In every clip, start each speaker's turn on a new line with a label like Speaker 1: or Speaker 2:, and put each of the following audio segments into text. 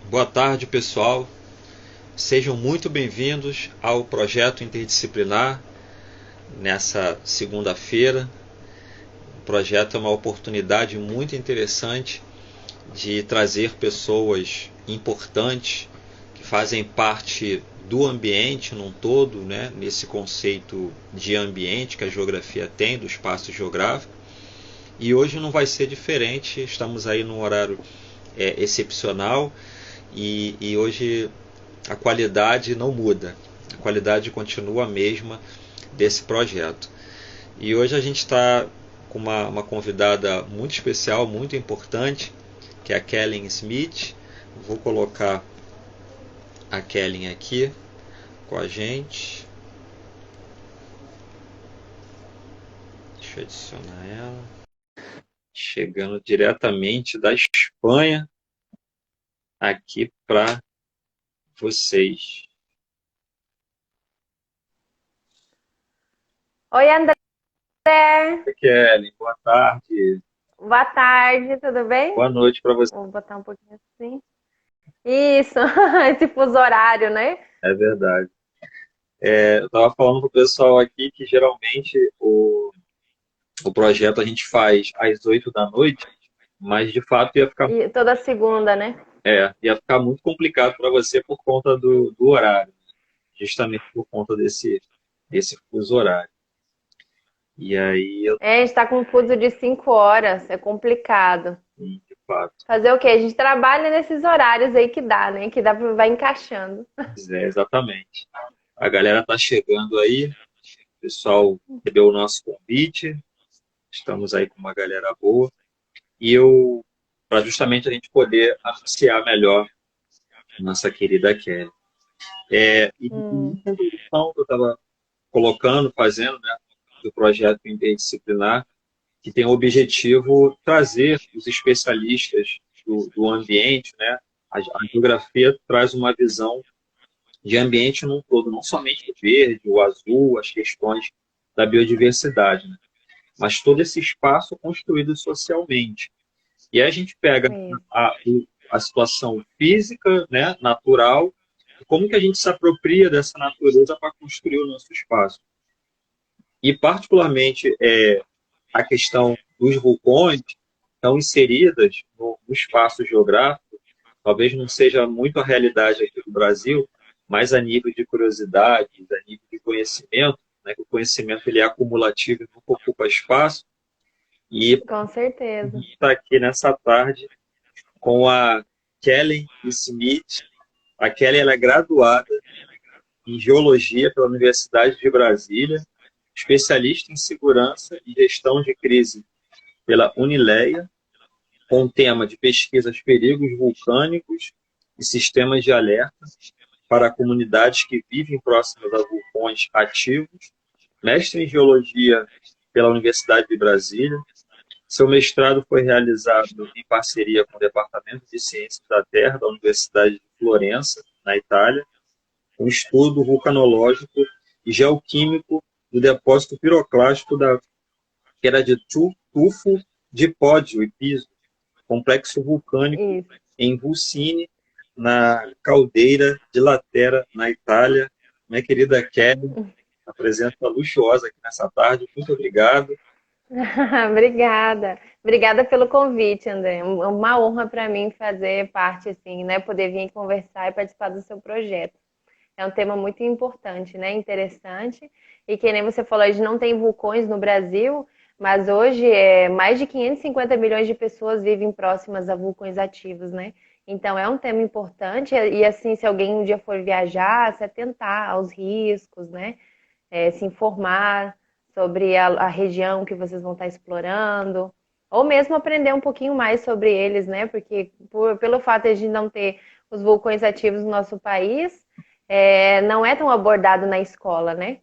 Speaker 1: Boa tarde, pessoal. Sejam muito bem-vindos ao projeto interdisciplinar nessa segunda-feira. O projeto é uma oportunidade muito interessante de trazer pessoas importantes que fazem parte do ambiente num todo, né, nesse conceito de ambiente que a geografia tem, do espaço geográfico. E hoje não vai ser diferente, estamos aí num horário excepcional e hoje a qualidade não muda, a qualidade continua a mesma desse projeto. E hoje a gente está com uma convidada muito especial, muito importante, que é a Kellen Smith. Vou colocar a Kellen aqui com a gente. Deixa eu adicionar ela. Chegando diretamente da Espanha aqui para vocês.
Speaker 2: Oi, André.
Speaker 1: Oi, Kellen, boa tarde.
Speaker 2: Boa tarde, tudo bem?
Speaker 1: Boa noite para você.
Speaker 2: Vou botar um pouquinho assim. Isso, esse fuso horário, né?
Speaker 1: É verdade. Eu estava falando para o pessoal aqui que geralmente o projeto a gente faz às 8 da noite, mas de fato
Speaker 2: E toda segunda, né?
Speaker 1: ia ficar muito complicado para você por conta do horário, justamente por conta desse fuso horário. E aí eu,
Speaker 2: É, a gente tá com um fuso de 5 horas, é complicado.
Speaker 1: de fato,
Speaker 2: Fazer o quê? A gente trabalha nesses horários aí que dá, né? Que dá pra vai encaixando.
Speaker 1: exatamente. A galera está chegando aí, o pessoal recebeu o nosso convite, estamos aí com uma galera boa, e para justamente a gente poder anunciar melhor nossa querida Kelly. E
Speaker 2: Hum,
Speaker 1: a introdução que eu estava colocando, fazendo, né, do projeto interdisciplinar, que tem o objetivo trazer os especialistas do ambiente, né? A geografia traz uma visão de ambiente num todo, não somente o verde, o azul, as questões da biodiversidade, né? Mas todo esse espaço construído socialmente. E aí a gente pega
Speaker 2: isso.
Speaker 1: a, a situação física, né, natural, e como que a gente se apropria dessa natureza para construir o nosso espaço. E, particularmente, a questão dos vulcões estão inseridas no espaço geográfico, talvez não seja muito a realidade aqui do Brasil, mas a nível de curiosidade, a nível de conhecimento, né, que o conhecimento ele é acumulativo e nunca ocupa espaço, e
Speaker 2: Com certeza.
Speaker 1: está aqui nessa tarde com a Kellen Smith. A Kelly ela é graduada em Geologia pela Universidade de Brasília, especialista em segurança e gestão de crise pela Unileia, com o tema de pesquisas perigos vulcânicos e sistemas de alerta para comunidades que vivem próximas a vulcões ativos, mestre em Geologia pela Universidade de Brasília. Seu mestrado foi realizado em parceria com o Departamento de Ciências da Terra da Universidade de Florença, na Itália, um estudo vulcanológico e geoquímico do depósito piroclástico que era de tufo de pódio e piso, complexo vulcânico
Speaker 2: Isso.
Speaker 1: em Vulcine, na caldeira de Latera, na Itália. Minha querida Kelly, a presença luxuosa aqui nessa tarde. Muito obrigado.
Speaker 2: Obrigada. Obrigada pelo convite, André. Uma honra para mim fazer parte, assim, né? Poder vir conversar e participar do seu projeto. É um tema muito importante, né? Interessante. E que nem você falou, a gente não tem vulcões no Brasil, mas hoje mais de 550 milhões de pessoas vivem próximas a vulcões ativos, né? Então é um tema importante e assim, se alguém um dia for viajar, se atentar aos riscos, né? Se informar sobre a região que vocês vão estar explorando, ou mesmo aprender um pouquinho mais sobre eles, né? Porque pelo fato de não ter os vulcões ativos no nosso país, não é tão abordado na escola, né?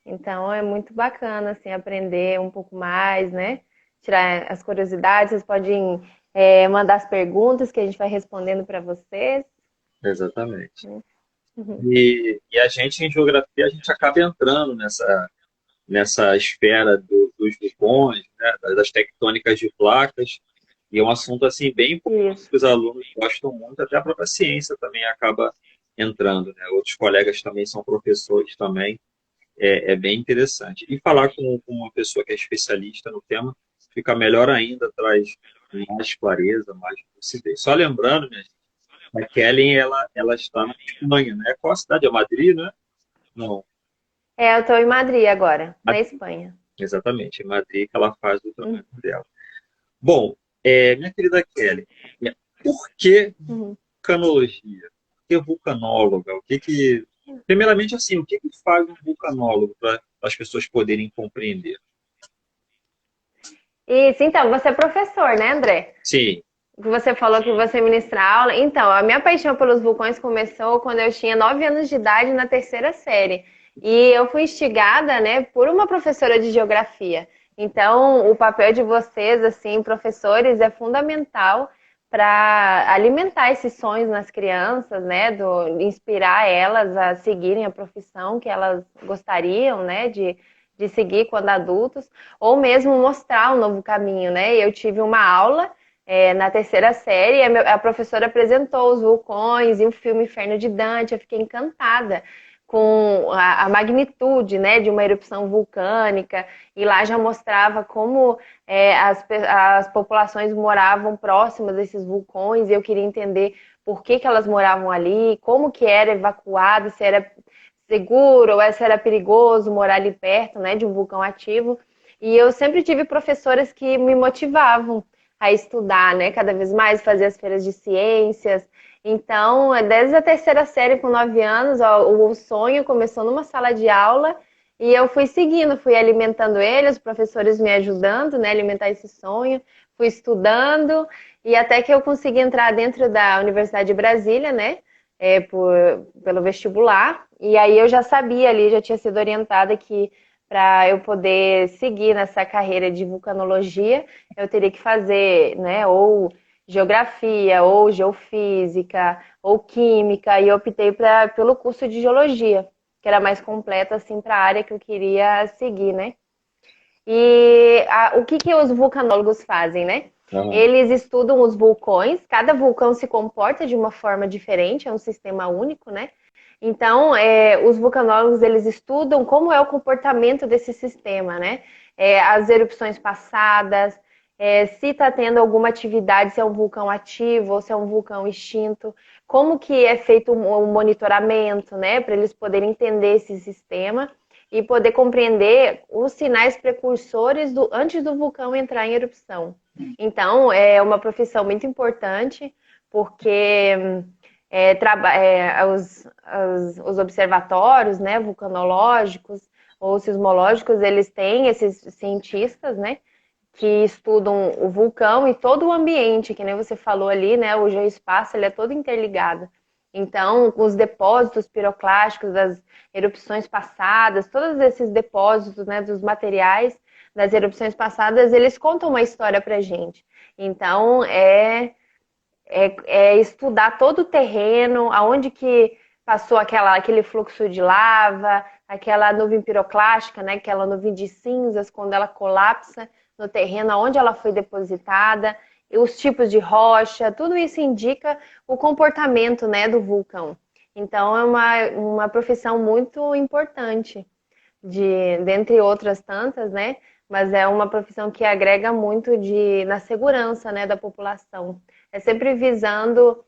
Speaker 2: Então é muito bacana assim aprender um pouco mais, né? Tirar as curiosidades. Vocês podem mandar as perguntas que a gente vai respondendo para vocês.
Speaker 1: Exatamente.
Speaker 2: Uhum.
Speaker 1: E a gente, em geografia, a gente acaba entrando nessa esfera dos vulcões, né, das tectônicas de placas. E é um assunto assim bem importante
Speaker 2: Isso.
Speaker 1: que os alunos gostam muito, até a própria ciência também acaba entrando, né? Outros colegas também são professores também, é bem interessante. E falar com uma pessoa que é especialista no tema fica melhor ainda, traz mais clareza, mais lucidez. Só lembrando, minha gente, a Kellen, ela está na Espanha, né? Qual a cidade? É Madrid, né? Não,
Speaker 2: Eu estou em Madrid agora, na
Speaker 1: Madrid,
Speaker 2: Espanha.
Speaker 1: exatamente, é Madrid que ela faz o trabalho
Speaker 2: Uhum.
Speaker 1: dela. Bom, minha querida Kelly, por que
Speaker 2: Uhum.
Speaker 1: vulcanologia? Por que vulcanóloga? Primeiramente, assim, o que faz um vulcanólogo para as pessoas poderem compreender?
Speaker 2: Isso, então, você é professor, né, André?
Speaker 1: Sim.
Speaker 2: Você falou que você ministra aula. Então, a minha paixão pelos vulcões começou quando eu tinha 9 anos de idade, na terceira série. E eu fui instigada, né, por uma professora de geografia. Então, o papel de vocês, assim, professores, é fundamental para alimentar esses sonhos nas crianças, né, inspirar elas a seguirem a profissão que elas gostariam, né, de seguir quando adultos, ou mesmo mostrar um novo caminho, né? Eu tive uma aula na terceira série, a professora apresentou os vulcões e o filme Inferno de Dante. Eu fiquei encantada com a magnitude, né, de uma erupção vulcânica, e lá já mostrava como as populações moravam próximas desses vulcões, e eu queria entender por que elas moravam ali, como que era evacuado, se era seguro ou se era perigoso morar ali perto, né, de um vulcão ativo. E eu sempre tive professoras que me motivavam a estudar, né, cada vez mais, fazer as feiras de ciências. Então, desde a terceira série, com 9 anos, ó, o sonho começou numa sala de aula e eu fui seguindo, fui alimentando ele, os professores me ajudando, né, a alimentar esse sonho, fui estudando e até que eu consegui entrar dentro da Universidade de Brasília, né, pelo vestibular. E aí eu já sabia ali, já tinha sido orientada que para eu poder seguir nessa carreira de vulcanologia, eu teria que fazer, né, ou geografia, ou geofísica, ou química, e eu optei pelo curso de geologia, que era mais completo assim para a área que eu queria seguir, né? E o que que os vulcanólogos fazem, né?
Speaker 1: Aham.
Speaker 2: Eles estudam os vulcões, cada vulcão se comporta de uma forma diferente, é um sistema único, né? Então, os vulcanólogos, eles estudam como é o comportamento desse sistema, né? As erupções passadas, se está tendo alguma atividade, se é um vulcão ativo ou se é um vulcão extinto, como que é feito o monitoramento, né? Para eles poderem entender esse sistema e poder compreender os sinais precursores antes do vulcão entrar em erupção. Então, é uma profissão muito importante, porque os observatórios, né, vulcanológicos ou sismológicos, eles têm esses cientistas, né, que estudam o vulcão e todo o ambiente, que nem você falou ali, né, o geoespaço, ele é todo interligado. Então, os depósitos piroclásticos das erupções passadas, todos esses depósitos, né, dos materiais das erupções passadas, eles contam uma história pra gente. Então, estudar todo o terreno, aonde que passou aquele fluxo de lava, aquela nuvem piroclástica, né, aquela nuvem de cinzas, quando ela colapsa no terreno, aonde ela foi depositada, e os tipos de rocha, tudo isso indica o comportamento, né, do vulcão. Então, é uma profissão muito importante, dentre outras tantas, né? Mas é uma profissão que agrega muito na segurança, né, da população. É sempre visando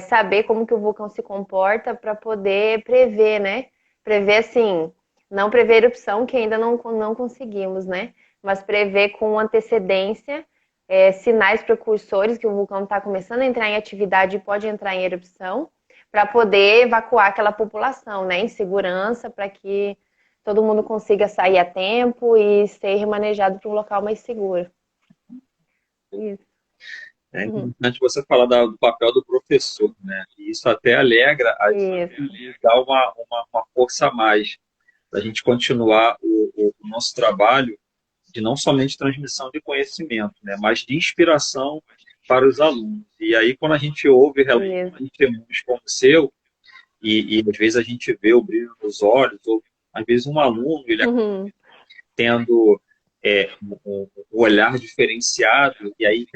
Speaker 2: saber como que o vulcão se comporta para poder prever, né? Prever, assim, não prever erupção, que ainda não conseguimos, né? Mas prever com antecedência sinais precursores que o vulcão está começando a entrar em atividade e pode entrar em erupção, para poder evacuar aquela população, né? Em segurança, para que todo mundo consiga sair a tempo e ser remanejado para um local mais seguro. Isso.
Speaker 1: É
Speaker 2: Uhum.
Speaker 1: interessante você falar do papel do professor, né? E isso até alegra a gente
Speaker 2: Isso.
Speaker 1: e dá uma força a mais para a gente continuar o nosso trabalho de não somente transmissão de conhecimento, né? Mas de inspiração para os alunos. E aí, quando a gente ouve relatos
Speaker 2: Isso.
Speaker 1: testemunhos como o seu, e às vezes a gente vê o brilho nos olhos, ou às vezes um aluno ele acaba
Speaker 2: Uhum.
Speaker 1: tendo um olhar diferenciado e aí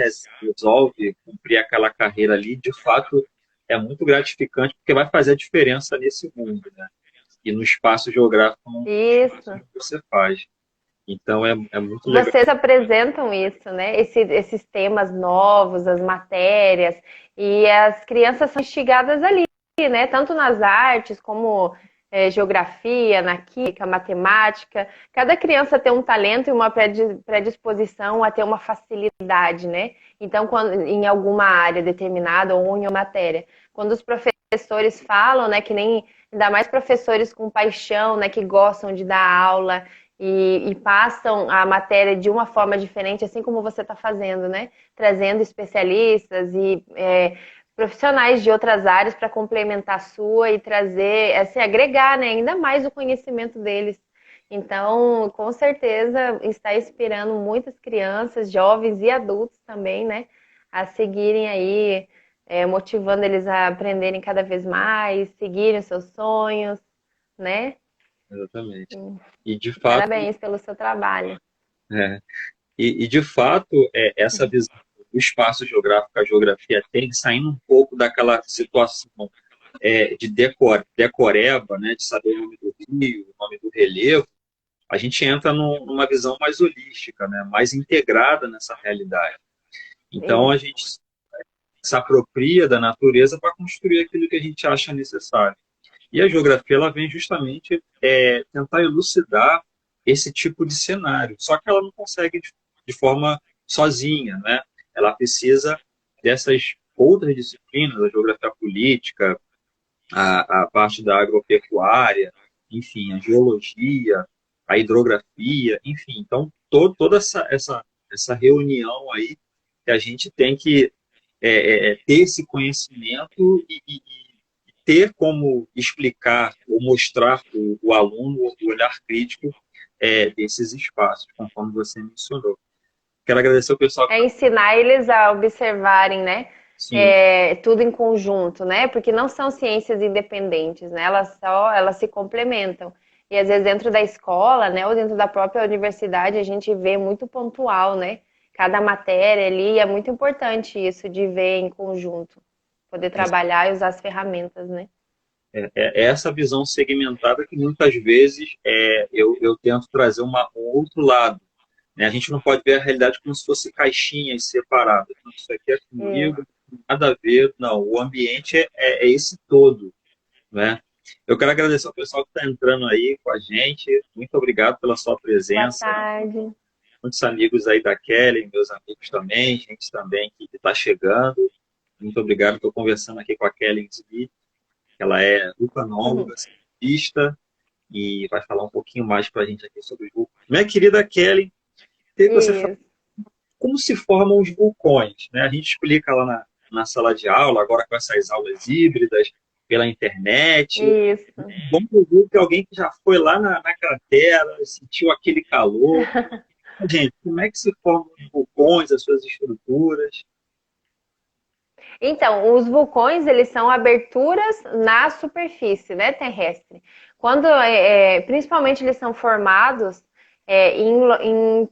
Speaker 1: resolve cumprir aquela carreira ali, de fato é muito gratificante porque vai fazer a diferença nesse mundo, né? E no espaço geográfico
Speaker 2: Isso.
Speaker 1: que você faz. Então é muito legal.
Speaker 2: Vocês apresentam isso, né? Esses temas novos, as matérias, e as crianças são instigadas ali, né? Tanto nas artes como geografia, na química, matemática. Cada criança tem um talento e uma predisposição a ter uma facilidade, né? Então, quando, em alguma área determinada ou em uma matéria. Quando os professores falam, né? Que nem ainda mais professores com paixão, né? Que gostam de dar aula e passam a matéria de uma forma diferente, assim como você está fazendo, né? Trazendo especialistas e profissionais de outras áreas para complementar a sua e trazer, assim, agregar, né, ainda mais o conhecimento deles. Então, com certeza, está inspirando muitas crianças, jovens e adultos também, né, a seguirem aí, motivando eles a aprenderem cada vez mais, seguirem os seus sonhos, né?
Speaker 1: Exatamente. E de fato,
Speaker 2: Parabéns pelo seu trabalho.
Speaker 1: é, de fato, essa visão do espaço geográfico, a geografia tem, saindo um pouco daquela situação de decoreba, né, de saber o nome do rio, o nome do relevo, a gente entra numa visão mais holística, né, mais integrada nessa realidade. Então, a
Speaker 2: Isso.
Speaker 1: gente se apropria da natureza para construir aquilo que a gente acha necessário. E a geografia ela vem justamente tentar elucidar esse tipo de cenário. Só que ela não consegue de forma sozinha, né? Ela precisa dessas outras disciplinas, a geografia política, a parte da agropecuária, enfim, a geologia, a hidrografia, enfim. Então, toda essa reunião aí que a gente tem que ter esse conhecimento e ter como explicar ou mostrar para o aluno o olhar crítico desses espaços, conforme você mencionou. Quero agradecer ao pessoal que
Speaker 2: É
Speaker 1: está.
Speaker 2: ensinar eles a observarem, né?
Speaker 1: Sim,
Speaker 2: Tudo em conjunto, né? Porque não são ciências independentes, né? Elas se complementam. E às vezes dentro da escola, né, ou dentro da própria universidade, a gente vê muito pontual, né? Cada matéria ali, é muito importante isso de ver em conjunto, poder trabalhar e usar as ferramentas, né?
Speaker 1: essa visão segmentada que muitas vezes eu tento trazer um outro lado. Né? A gente não pode ver a realidade como se fosse caixinhas separadas. Então, isso aqui é
Speaker 2: Isso.
Speaker 1: comigo, nada a ver. Não, o ambiente é esse todo. Né? Eu quero agradecer ao pessoal que está entrando aí com a gente. Muito obrigado pela sua
Speaker 2: Boa
Speaker 1: presença.
Speaker 2: tarde.
Speaker 1: Muitos amigos aí da Kelly, meus amigos também, gente também que está chegando. Muito obrigado. Estou conversando aqui com a Kelly Smith. Ela é vulcanóloga, cientista, e vai falar um pouquinho mais para a gente aqui sobre os vulcões. Minha querida Kelly, queria que você falasse
Speaker 2: Isso.
Speaker 1: como se formam os vulcões. Né? A gente explica lá na sala de aula, agora com essas aulas híbridas, pela internet.
Speaker 2: Isso.
Speaker 1: Bom ouvir que alguém que já foi lá na cratera, sentiu aquele calor. Gente, como é que se formam os vulcões, as suas estruturas?
Speaker 2: Então, os vulcões, eles são aberturas na superfície, né, terrestre. Quando, principalmente, eles são formados em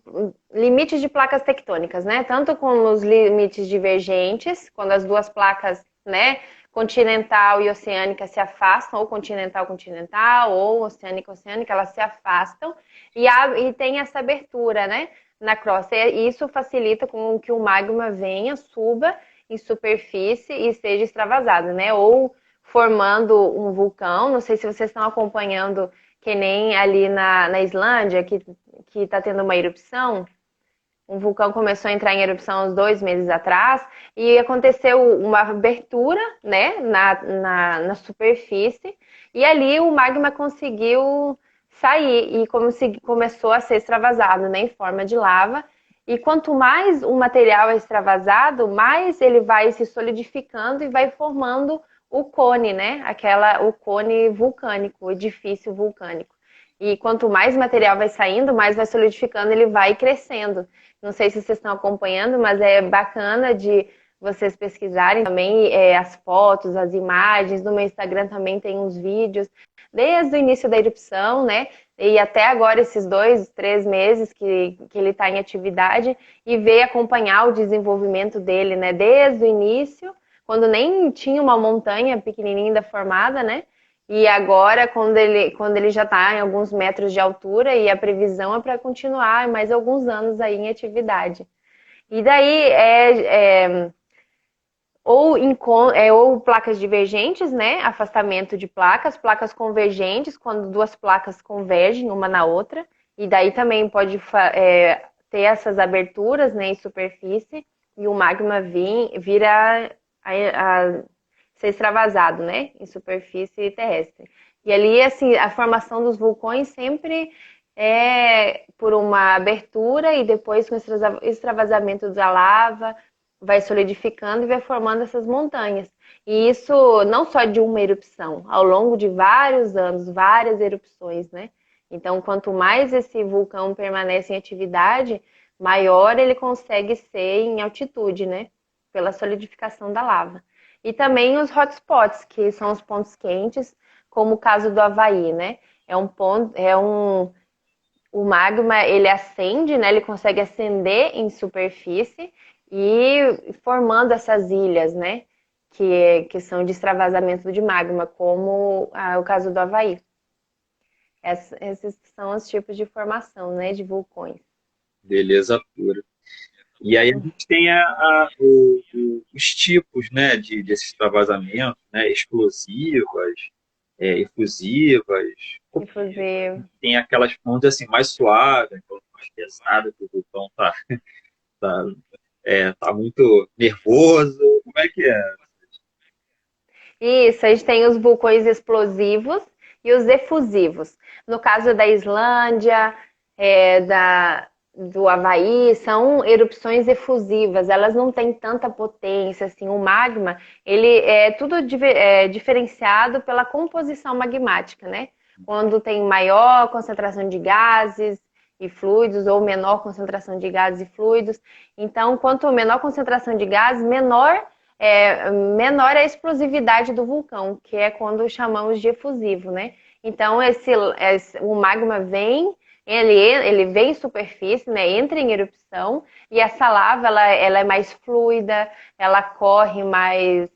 Speaker 2: limites de placas tectônicas, né? Tanto com os limites divergentes, quando as duas placas, né, continental e oceânica se afastam, ou continental-continental, ou oceânica-oceânica, elas se afastam, e tem essa abertura, né, na crosta. E isso facilita com que o magma venha, suba em superfície e seja extravasado, né? Ou formando um vulcão. Não sei se vocês estão acompanhando, que nem ali na Islândia, que está tendo uma erupção. Um vulcão começou a entrar em erupção uns 2 meses atrás e aconteceu uma abertura, né, na superfície, e ali o magma conseguiu sair e começou a ser extravasado, né, em forma de lava. E quanto mais o material é extravasado, mais ele vai se solidificando e vai formando o cone, né? O cone vulcânico, o edifício vulcânico. E quanto mais material vai saindo, mais vai solidificando, ele vai crescendo. Não sei se vocês estão acompanhando, mas é bacana de vocês pesquisarem também as fotos, as imagens. No meu Instagram também tem uns vídeos, desde o início da erupção, né? e até agora esses 2, 3 meses que ele está em atividade e ver acompanhar o desenvolvimento dele, né? Desde o início, quando nem tinha uma montanha pequenininha ainda formada, né? E agora, quando ele já está em alguns metros de altura, e a previsão é para continuar mais alguns anos aí em atividade. E daí ou placas divergentes, né? Afastamento de placas convergentes, quando duas placas convergem uma na outra, e daí também pode ter essas aberturas, né, em superfície, e o magma vira a ser extravasado, né, em superfície terrestre. E ali, assim, a formação dos vulcões sempre é por uma abertura e depois com o extravasamento da lava, vai solidificando e vai formando essas montanhas. E isso não só de uma erupção, ao longo de vários anos, várias erupções, né? Então, quanto mais esse vulcão permanece em atividade, maior ele consegue ser em altitude, né? Pela solidificação da lava. E também os hotspots, que são os pontos quentes, como o caso do Havaí, né? O magma, ele acende, né? Ele consegue acender em superfície e formando essas ilhas, né? Que são de extravasamento de magma, como o caso do Havaí. Esses são os tipos de formação, né? De vulcões.
Speaker 3: Beleza pura. E aí a gente tem os tipos, né, desses extravasamentos, né, explosivas, efusivas,
Speaker 2: Inclusive,
Speaker 3: tem aquelas fontes assim mais suaves, aquelas mais pesadas, que o vulcão tá, tá muito nervoso. Como é que é?
Speaker 2: isso, a gente tem os vulcões explosivos e os efusivos. No caso da Islândia, do Havaí, são erupções efusivas, elas não têm tanta potência, assim, o magma, ele é tudo diferenciado pela composição magmática, né? Quando tem maior concentração de gases e fluidos, ou menor concentração de gases e fluidos. Então, quanto menor concentração de gases, menor é a explosividade do vulcão, que é quando chamamos de efusivo, né? Então, o magma ele vem em superfície, né? Entra em erupção, e essa lava, ela é mais fluida, ela corre mais,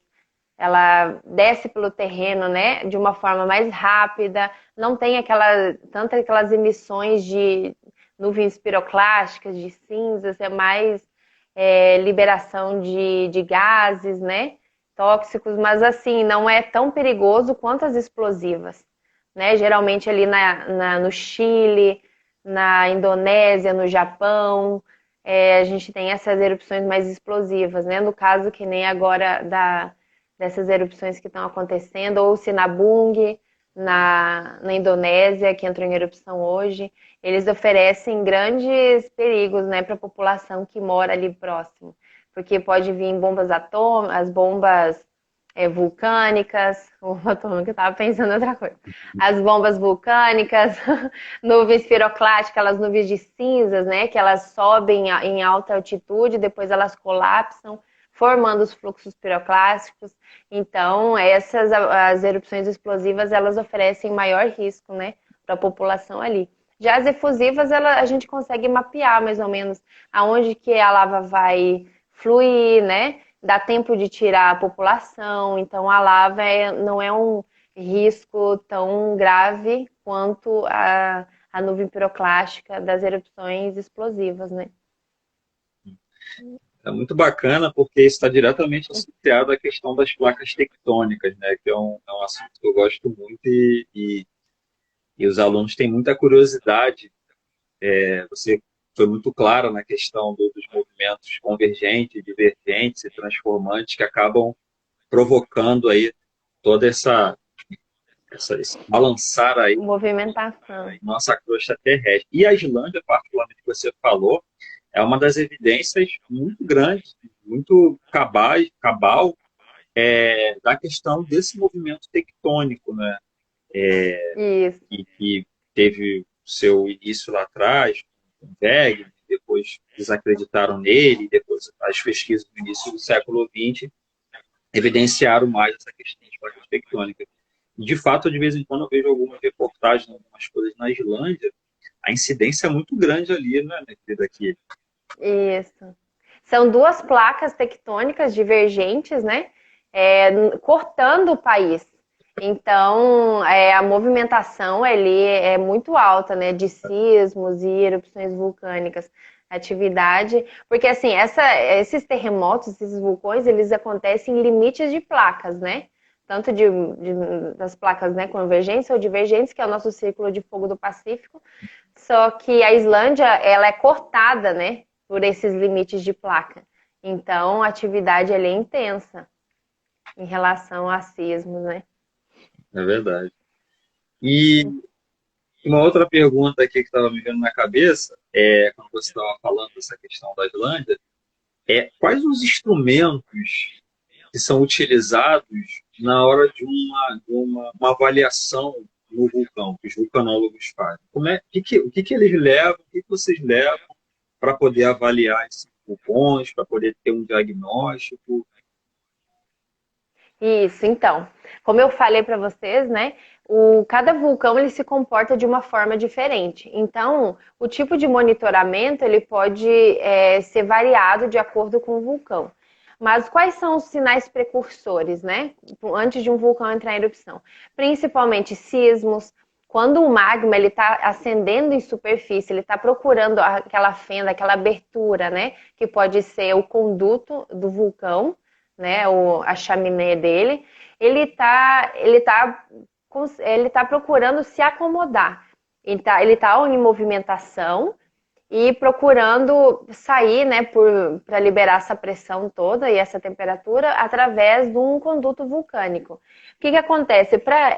Speaker 2: ela desce pelo terreno, né? De uma forma mais rápida, não tem aquelas emissões de nuvens piroclásticas, de cinzas, é mais liberação de gases, né? Tóxicos, mas assim, não é tão perigoso quanto as explosivas, né? Geralmente ali no Chile, na Indonésia, no Japão, a gente tem essas erupções mais explosivas, né? No caso, que nem agora dessas erupções que estão acontecendo, ou o Sinabung, na Indonésia, que entrou em erupção hoje, eles oferecem grandes perigos, né, para a população que mora ali próximo, porque pode vir bombas atômicas, as bombas vulcânicas, bomba atômica, eu estava pensando em outra coisa, as bombas vulcânicas, nuvens piroclásticas, aquelas nuvens de cinzas, né, que elas sobem em alta altitude, depois elas colapsam, formando os fluxos piroclásticos. Então, as erupções explosivas, elas oferecem maior risco, né, para a população ali. Já as efusivas, a gente consegue mapear mais ou menos aonde que a lava vai fluir, né? Dá tempo de tirar a população, então a lava não é um risco tão grave quanto a nuvem piroclástica das erupções explosivas, né?
Speaker 3: É muito bacana porque isso está diretamente associado à questão das placas tectônicas, né? Que é um assunto que eu gosto muito e os alunos têm muita curiosidade. Você foi muito clara na questão dos movimentos convergentes, divergentes e transformantes que acabam provocando aí toda esse balançar aí
Speaker 2: Movimentação.
Speaker 3: nossa crosta terrestre. E a Islândia, particularmente que você falou, é uma das evidências muito grandes, muito cabal da questão desse movimento tectônico, né?
Speaker 2: Isso.
Speaker 3: Que teve seu início lá atrás, com Wegener, depois desacreditaram nele, depois as pesquisas no início do século XX evidenciaram mais essa questão de placas tectônicas. De fato, de vez em quando eu vejo algumas reportagens, algumas coisas na Islândia, a incidência é muito grande ali, né, minha querida, aqui.
Speaker 2: Isso. São duas placas tectônicas divergentes, né? Cortando o país. Então, a movimentação ali é muito alta, né? De sismos e erupções vulcânicas. Atividade. Porque, assim, esses terremotos, esses vulcões, eles acontecem em limites de placas, né? Tanto das placas, né, convergentes ou divergentes, que é o nosso círculo de fogo do Pacífico. Só que a Islândia, ela é cortada, né? Por esses limites de placa. Então, a atividade ali é intensa em relação a sismos, né?
Speaker 3: É verdade. E uma outra pergunta aqui que estava me vendo na cabeça, quando você estava falando dessa questão da Islândia, quais os instrumentos que são utilizados na hora de uma avaliação no vulcão, que os vulcanólogos fazem? O que eles levam, o que vocês levam para poder avaliar esses vulcões, para poder ter um diagnóstico?
Speaker 2: Isso, então, como eu falei para vocês, né, cada vulcão ele se comporta de uma forma diferente. Então, o tipo de monitoramento ele pode ser variado de acordo com o vulcão. Mas quais são os sinais precursores, né, antes de um vulcão entrar em erupção? Principalmente sismos. Quando o magma ele está ascendendo em superfície, ele está procurando aquela fenda, aquela abertura, né, que pode ser o conduto do vulcão, né, a chaminé dele, ele tá procurando se acomodar. Ele tá em movimentação e procurando sair, né, para liberar essa pressão toda e essa temperatura através de um conduto vulcânico. O que acontece? Para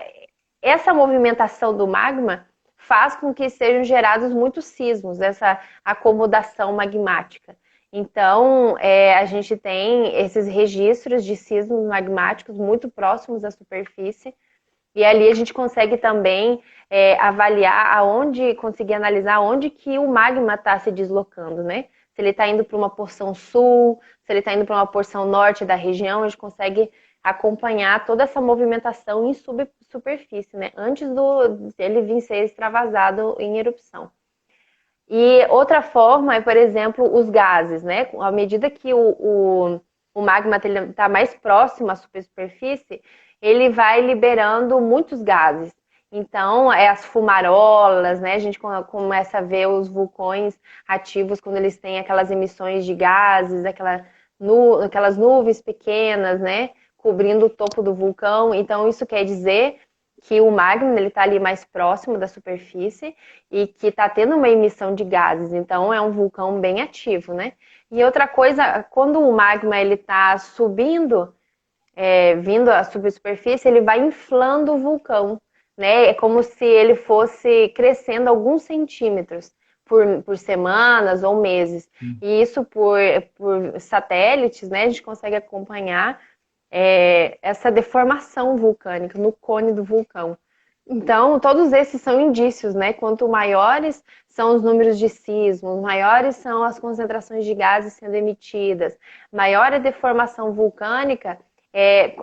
Speaker 2: essa movimentação do magma faz com que sejam gerados muitos sismos, essa acomodação magmática. Então, a gente tem esses registros de sismos magmáticos muito próximos à superfície, e ali a gente consegue também avaliar conseguir analisar onde que o magma está se deslocando, né? Se ele está indo para uma porção sul, se ele está indo para uma porção norte da região, a gente consegue acompanhar toda essa movimentação em superfície, né? Antes dele vir ser extravasado em erupção. E outra forma é, por exemplo, os gases, né? À medida que o magma está mais próximo à superfície, ele vai liberando muitos gases. Então, as fumarolas, né? A gente começa a ver os vulcões ativos quando eles têm aquelas emissões de gases, aquelas nuvens pequenas, né? Cobrindo o topo do vulcão. Então, isso quer dizer que o magma ele está ali mais próximo da superfície e que está tendo uma emissão de gases. Então, é um vulcão bem ativo, né? E outra coisa, quando o magma ele está subindo, vindo à superfície, ele vai inflando o vulcão, né? É como se ele fosse crescendo alguns centímetros por semanas ou meses. E isso por satélites, né? A gente consegue acompanhar essa deformação vulcânica no cone do vulcão. Então, todos esses são indícios, né? Quanto maiores são os números de sismos, maiores são as concentrações de gases sendo emitidas, maior a deformação vulcânica,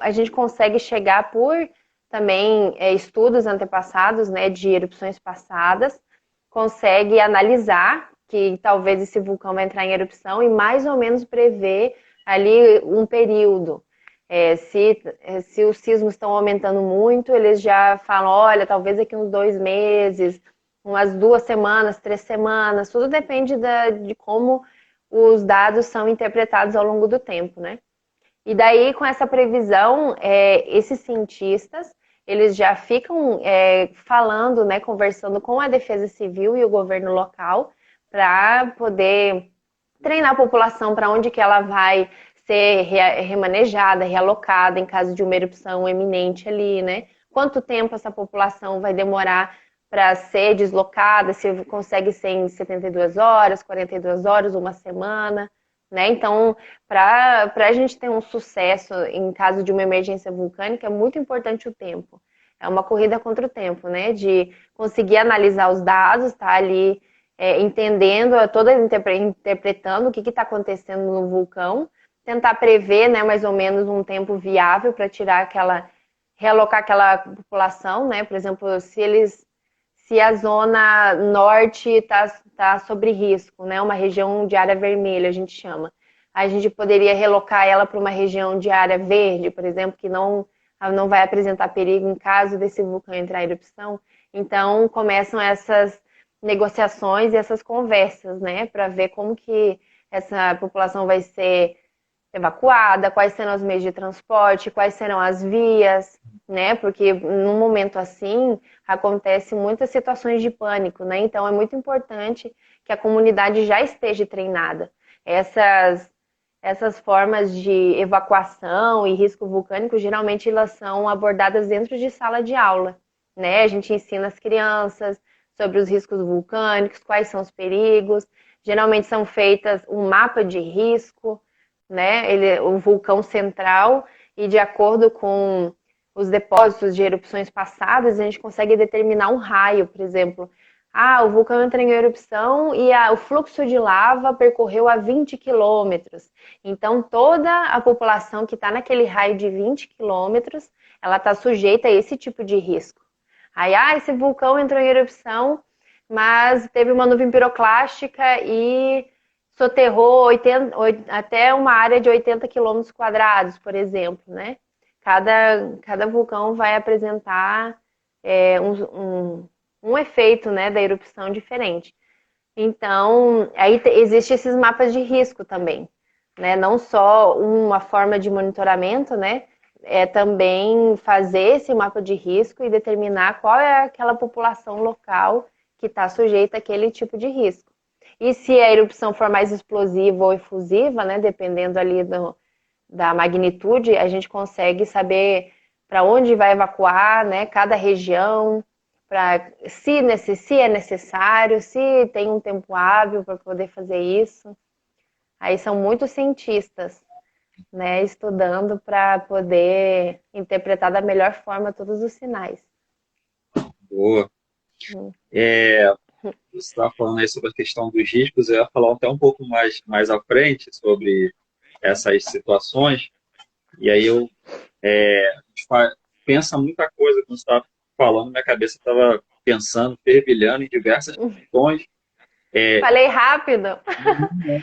Speaker 2: a gente consegue chegar por também estudos antepassados, né, de erupções passadas, consegue analisar que talvez esse vulcão vai entrar em erupção e mais ou menos prever ali um período. Se os sismos estão aumentando muito, eles já falam, olha, talvez daqui uns 2 meses, umas 2 semanas, 3 semanas, tudo depende de como os dados são interpretados ao longo do tempo, né? E daí, com essa previsão, esses cientistas, eles já ficam falando, né, conversando com a Defesa Civil e o governo local para poder treinar a população para onde que ela vai ser remanejada, realocada em caso de uma erupção eminente ali, né? Quanto tempo essa população vai demorar para ser deslocada, se consegue ser em 72 horas, 42 horas, uma semana, né? Então, para a gente ter um sucesso em caso de uma emergência vulcânica, é muito importante o tempo. É uma corrida contra o tempo, né? De conseguir analisar os dados, tá ali entendendo, interpretando o que está acontecendo no vulcão, tentar prever, né, mais ou menos um tempo viável para tirar realocar aquela população, né? Por exemplo, se a zona norte está sob risco, né? Uma região de área vermelha, a gente chama. A gente poderia relocar ela para uma região de área verde, por exemplo, que não vai apresentar perigo em caso desse vulcão entrar em erupção. Então, começam essas negociações e essas conversas, né? Para ver como que essa população vai ser evacuada, quais serão os meios de transporte, quais serão as vias, né? Porque num momento assim acontece muitas situações de pânico, né? Então é muito importante que a comunidade já esteja treinada. Essas formas de evacuação e risco vulcânico geralmente elas são abordadas dentro de sala de aula, né? A gente ensina as crianças sobre os riscos vulcânicos, quais são os perigos. Geralmente são feitas um mapa de risco, né? O vulcão central, e de acordo com os depósitos de erupções passadas, a gente consegue determinar um raio, por exemplo. O vulcão entra em erupção e o fluxo de lava percorreu a 20 quilômetros. Então, toda a população que está naquele raio de 20 quilômetros, ela está sujeita a esse tipo de risco. Aí, esse vulcão entrou em erupção, mas teve uma nuvem piroclástica e soterrou até uma área de 80 quilômetros quadrados, por exemplo, né? Cada vulcão vai apresentar um efeito, né, da erupção diferente. Então, aí existem esses mapas de risco também, né? Não só uma forma de monitoramento, né? É também fazer esse mapa de risco e determinar qual é aquela população local que está sujeita àquele tipo de risco. E se a erupção for mais explosiva ou efusiva, né, dependendo ali da magnitude, a gente consegue saber para onde vai evacuar, né, cada região, se é necessário, se tem um tempo hábil para poder fazer isso. Aí são muitos cientistas, né, estudando para poder interpretar da melhor forma todos os sinais.
Speaker 3: Boa. Você estava falando aí sobre a questão dos riscos, eu ia falar até um pouco mais à frente sobre essas situações, e aí a gente pensa muita coisa quando você estava falando, minha cabeça estava pensando, fervilhando em diversas questões.
Speaker 2: Falei rápido?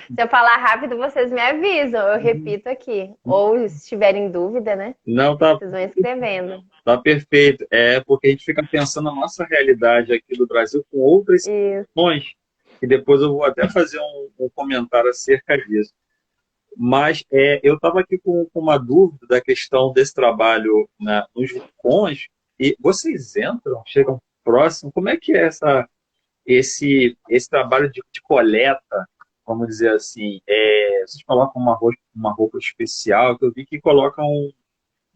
Speaker 2: Se eu falar rápido, vocês me avisam, eu repito aqui. Ou se estiverem em dúvida, né?
Speaker 3: Não, tá,
Speaker 2: vocês vão escrevendo.
Speaker 3: tá perfeito. É porque a gente fica pensando na nossa realidade aqui do Brasil com outras situações, e depois eu vou até fazer um comentário acerca disso. Mas eu estava aqui com uma dúvida da questão desse trabalho nos vulcões, e vocês chegam próximo, como é que é esse trabalho de coleta, vamos dizer assim? Vocês colocam uma roupa especial, que eu vi que colocam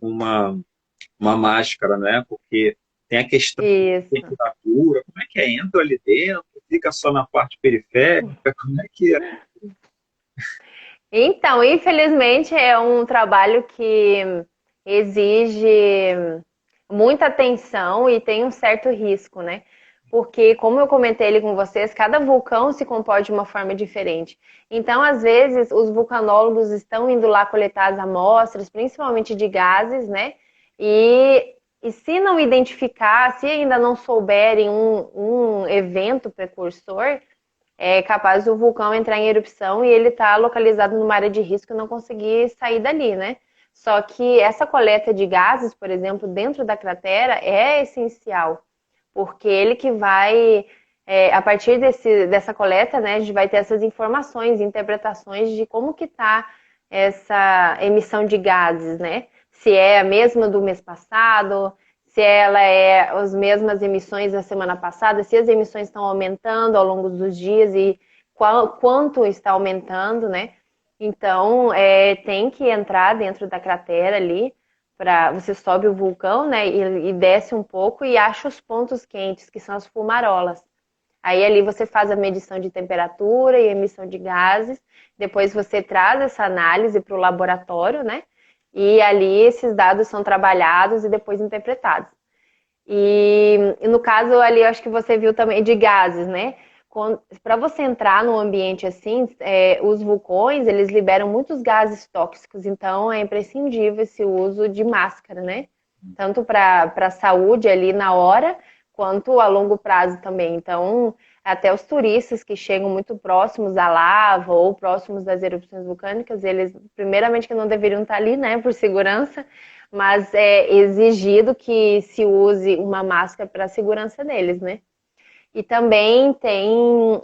Speaker 3: uma máscara, né? Porque tem a questão da temperatura, como é que é? Entra ali dentro, fica só na parte periférica, como é que é?
Speaker 2: Então, infelizmente, é um trabalho que exige muita atenção e tem um certo risco, né? Porque, como eu comentei ali com vocês, cada vulcão se comporta de uma forma diferente. Então, às vezes, os vulcanólogos estão indo lá coletar as amostras, principalmente de gases, né? E se não identificar, se ainda não souberem um evento precursor, é capaz do vulcão entrar em erupção e ele tá localizado numa área de risco e não conseguir sair dali, né? Só que essa coleta de gases, por exemplo, dentro da cratera é essencial, porque ele que vai, a partir dessa coleta, né, a gente vai ter essas informações, interpretações de como que tá essa emissão de gases, né? Se é a mesma do mês passado, se ela é as mesmas emissões da semana passada, se as emissões estão aumentando ao longo dos dias e quanto está aumentando, né? Então, tem que entrar dentro da cratera ali, você sobe o vulcão, né, e desce um pouco e acha os pontos quentes, que são as fumarolas. Aí ali você faz a medição de temperatura e emissão de gases, depois você traz essa análise para o laboratório, né? E ali esses dados são trabalhados e depois interpretados. E no caso ali, acho que você viu também de gases, né? Para você entrar num ambiente assim, os vulcões, eles liberam muitos gases tóxicos, então é imprescindível esse uso de máscara, né? tanto para a saúde ali na hora, quanto a longo prazo também. Então, até os turistas que chegam muito próximos da lava ou próximos das erupções vulcânicas, eles, primeiramente, que não deveriam estar ali, né, por segurança, mas é exigido que se use uma máscara para a segurança deles, né? E também tem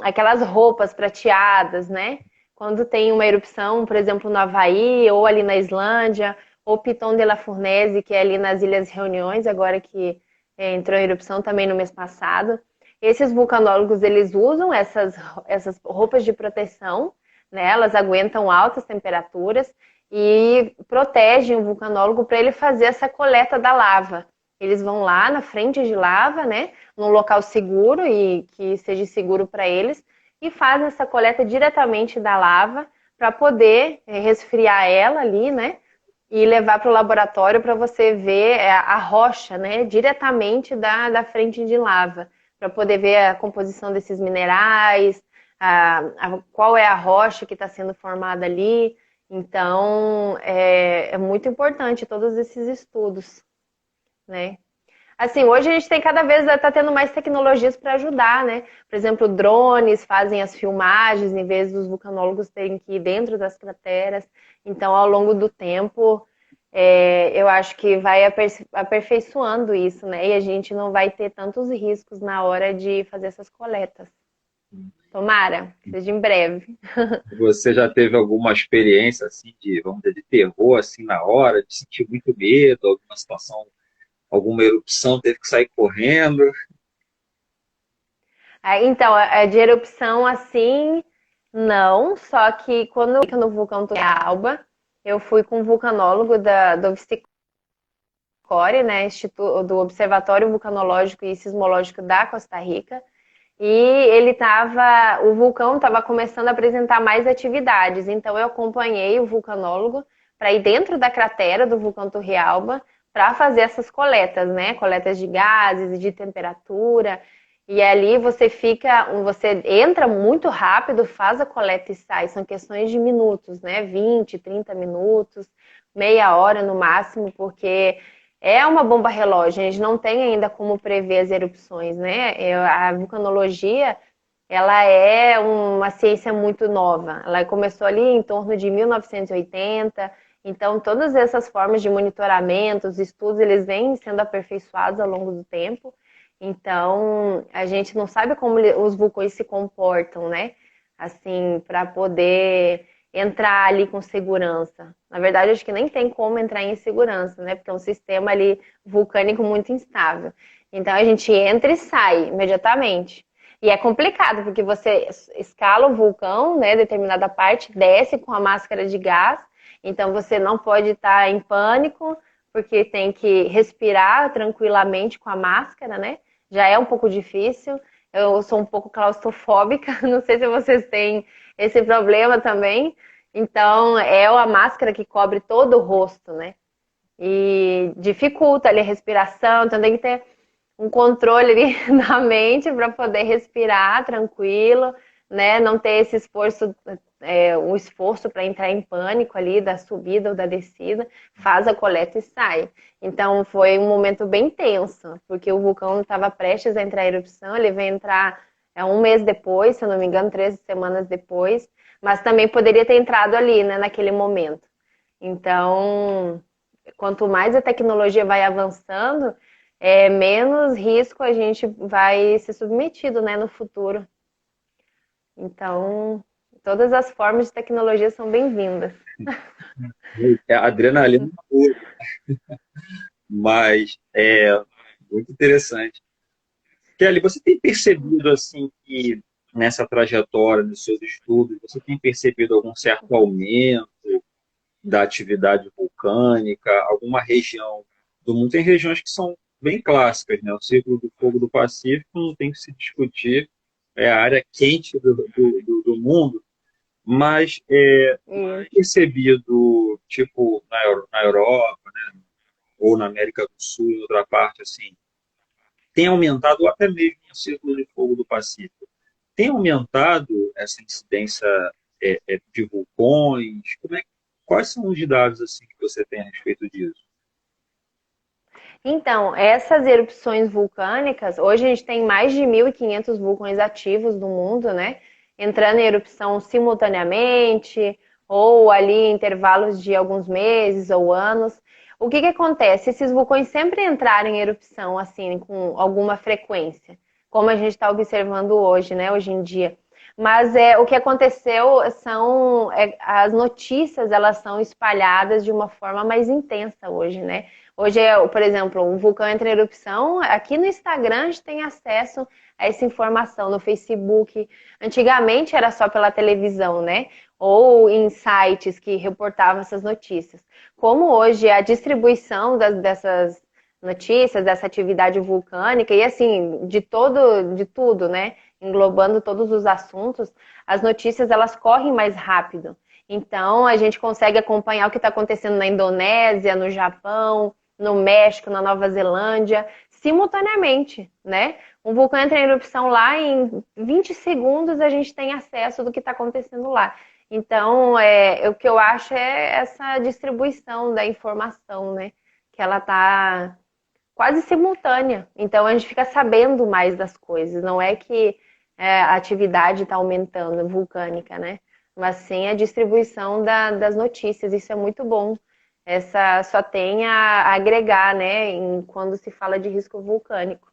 Speaker 2: aquelas roupas prateadas, né? Quando tem uma erupção, por exemplo, no Havaí, ou ali na Islândia, ou Piton de la Fournaise, que é ali nas Ilhas Reuniões, agora que entrou em erupção também no mês passado. Esses vulcanólogos, eles usam essas roupas de proteção, né? Elas aguentam altas temperaturas e protegem o vulcanólogo para ele fazer essa coleta da lava. Eles vão lá na frente de lava, né? Num local seguro e que seja seguro para eles, e fazem essa coleta diretamente da lava para poder resfriar ela ali, né? E levar para o laboratório para você ver a rocha, né? Diretamente da frente de lava, para poder ver a composição desses minerais, qual é a rocha que está sendo formada ali. Então, é muito importante todos esses estudos, né? Assim, hoje a gente tem cada vez tá tendo mais tecnologias para ajudar, né? Por exemplo, drones fazem as filmagens em vez dos vulcanólogos terem que ir dentro das crateras. Então, ao longo do tempo, eu acho que vai aperfeiçoando isso, né? E a gente não vai ter tantos riscos na hora de fazer essas coletas. Tomara, que seja em breve.
Speaker 3: Você já teve alguma experiência assim de, vamos dizer, de terror assim na hora, de sentir muito medo, alguma situação, alguma erupção, teve que sair correndo?
Speaker 2: Então, de erupção assim, não. Só que quando eu fui no vulcão Turrialba, eu fui com um vulcanólogo do Obsicore, né, do Observatório Vulcanológico e Sismológico da Costa Rica. E o vulcão estava começando a apresentar mais atividades. Então eu acompanhei o vulcanólogo para ir dentro da cratera do vulcão Turrialba para fazer essas coletas, né? Coletas de gases e de temperatura. E ali você entra muito rápido, faz a coleta e sai. São questões de minutos, né? 20, 30 minutos, meia hora no máximo, porque é uma bomba relógio. A gente não tem ainda como prever as erupções, né? A vulcanologia, ela é uma ciência muito nova. Ela começou ali em torno de 1980. Então, todas essas formas de monitoramento, os estudos, eles vêm sendo aperfeiçoados ao longo do tempo. Então, a gente não sabe como os vulcões se comportam, né? Assim, para poder entrar ali com segurança. Na verdade, acho que nem tem como entrar em segurança, né? Porque é um sistema ali vulcânico muito instável. Então, a gente entra e sai imediatamente. E é complicado, porque você escala o vulcão, né? Determinada parte, desce com a máscara de gás. Então, você não pode estar em pânico, porque tem que respirar tranquilamente com a máscara, né? Já é um pouco difícil. Eu sou um pouco claustrofóbica, não sei se vocês têm esse problema também. Então, é a máscara que cobre todo o rosto, né? E dificulta ali a respiração, então tem que ter um controle ali na mente para poder respirar tranquilo, né? Não ter esse esforço, um esforço para entrar em pânico ali da subida ou da descida, faz a coleta e sai. Então foi um momento bem tenso, porque o vulcão estava prestes a entrar em erupção, ele veio entrar um mês depois, se eu não me engano, 13 semanas depois, mas também poderia ter entrado ali, né, naquele momento. Então, quanto mais a tecnologia vai avançando, menos risco a gente vai ser submetido, né, no futuro. Então, todas as formas de tecnologia são bem-vindas.
Speaker 3: É adrenalina pura, mas é muito interessante. Kelly, você tem percebido assim que nessa trajetória dos seus estudos, você tem percebido algum certo aumento da atividade vulcânica, alguma região do mundo? Tem regiões que são bem clássicas, né? O Círculo do Fogo do Pacífico não tem que se discutir, é a área quente do mundo, mas percebido, tipo, na Europa, né? Ou na América do Sul, em outra parte, assim, tem aumentado, ou até mesmo no Círculo de Fogo do Pacífico, tem aumentado essa incidência de vulcões? Quais são os dados assim que você tem a respeito disso?
Speaker 2: Então, essas erupções vulcânicas, hoje a gente tem mais de 1.500 vulcões ativos no mundo, né? Entrando em erupção simultaneamente, ou ali em intervalos de alguns meses ou anos. O que que acontece? Esses vulcões sempre entraram em erupção, assim, com alguma frequência, como a gente está observando hoje, né? Hoje em dia. Mas o que aconteceu são as notícias, elas são espalhadas de uma forma mais intensa hoje, né? Hoje, por exemplo, um vulcão entra em erupção, aqui no Instagram a gente tem acesso a essa informação, no Facebook. Antigamente era só pela televisão, né? Ou em sites que reportavam essas notícias. Como hoje a distribuição dessas notícias, dessa atividade vulcânica, e assim, de tudo, né? Englobando todos os assuntos, as notícias elas correm mais rápido. Então, a gente consegue acompanhar o que está acontecendo na Indonésia, no Japão, no México, na Nova Zelândia, simultaneamente, né? Um vulcão entra em erupção lá, em 20 segundos a gente tem acesso do que está acontecendo lá. Então, o que eu acho é essa distribuição da informação, né? Que ela está quase simultânea. Então, a gente fica sabendo mais das coisas. Não é que a atividade está aumentando, vulcânica, né? Mas sim a distribuição das notícias. Isso é muito bom. Essa só tem a agregar, né, quando se fala de risco vulcânico.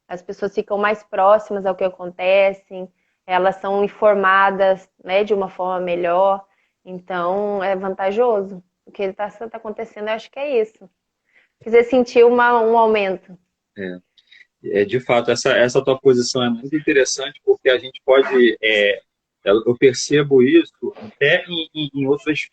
Speaker 2: As pessoas ficam mais próximas ao que acontece, elas são informadas, né, de uma forma melhor. Então, é vantajoso. O que está acontecendo, eu acho que é isso. Quiser sentir um aumento.
Speaker 3: De fato, essa tua posição é muito interessante, porque a gente pode, eu percebo isso até em outras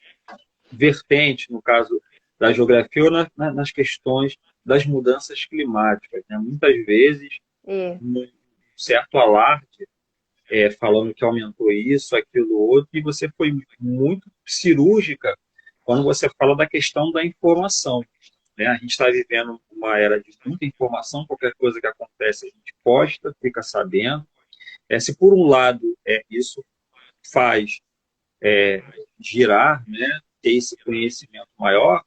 Speaker 3: vertentes, no caso da geografia ou nas questões das mudanças climáticas, né? Muitas vezes,
Speaker 2: E,
Speaker 3: um certo alarde, falando que aumentou isso, aquilo, outro, e você foi muito cirúrgica quando você fala da questão da informação, né? A gente está vivendo uma era de muita informação, qualquer coisa que acontece a gente posta, fica sabendo. Se por um lado isso faz girar, né, ter esse conhecimento maior,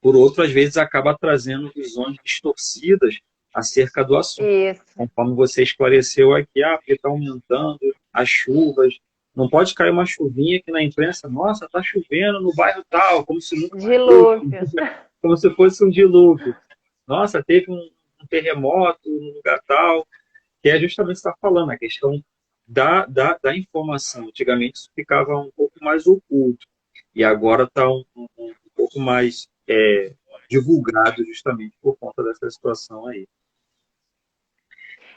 Speaker 3: por outro, às vezes acaba trazendo visões distorcidas acerca do assunto.
Speaker 2: isso.
Speaker 3: Conforme você esclareceu aqui, porque está aumentando as chuvas, não pode cair uma chuvinha aqui na imprensa, nossa, está chovendo no bairro tal, como se nunca choveu,
Speaker 2: Dilúvios.
Speaker 3: como se fosse um dilúvio. Nossa, teve um terremoto no lugar tal, que é justamente o que você está falando, a questão da informação. Antigamente isso ficava um pouco mais oculto, e agora está um pouco mais divulgado justamente por conta dessa situação aí.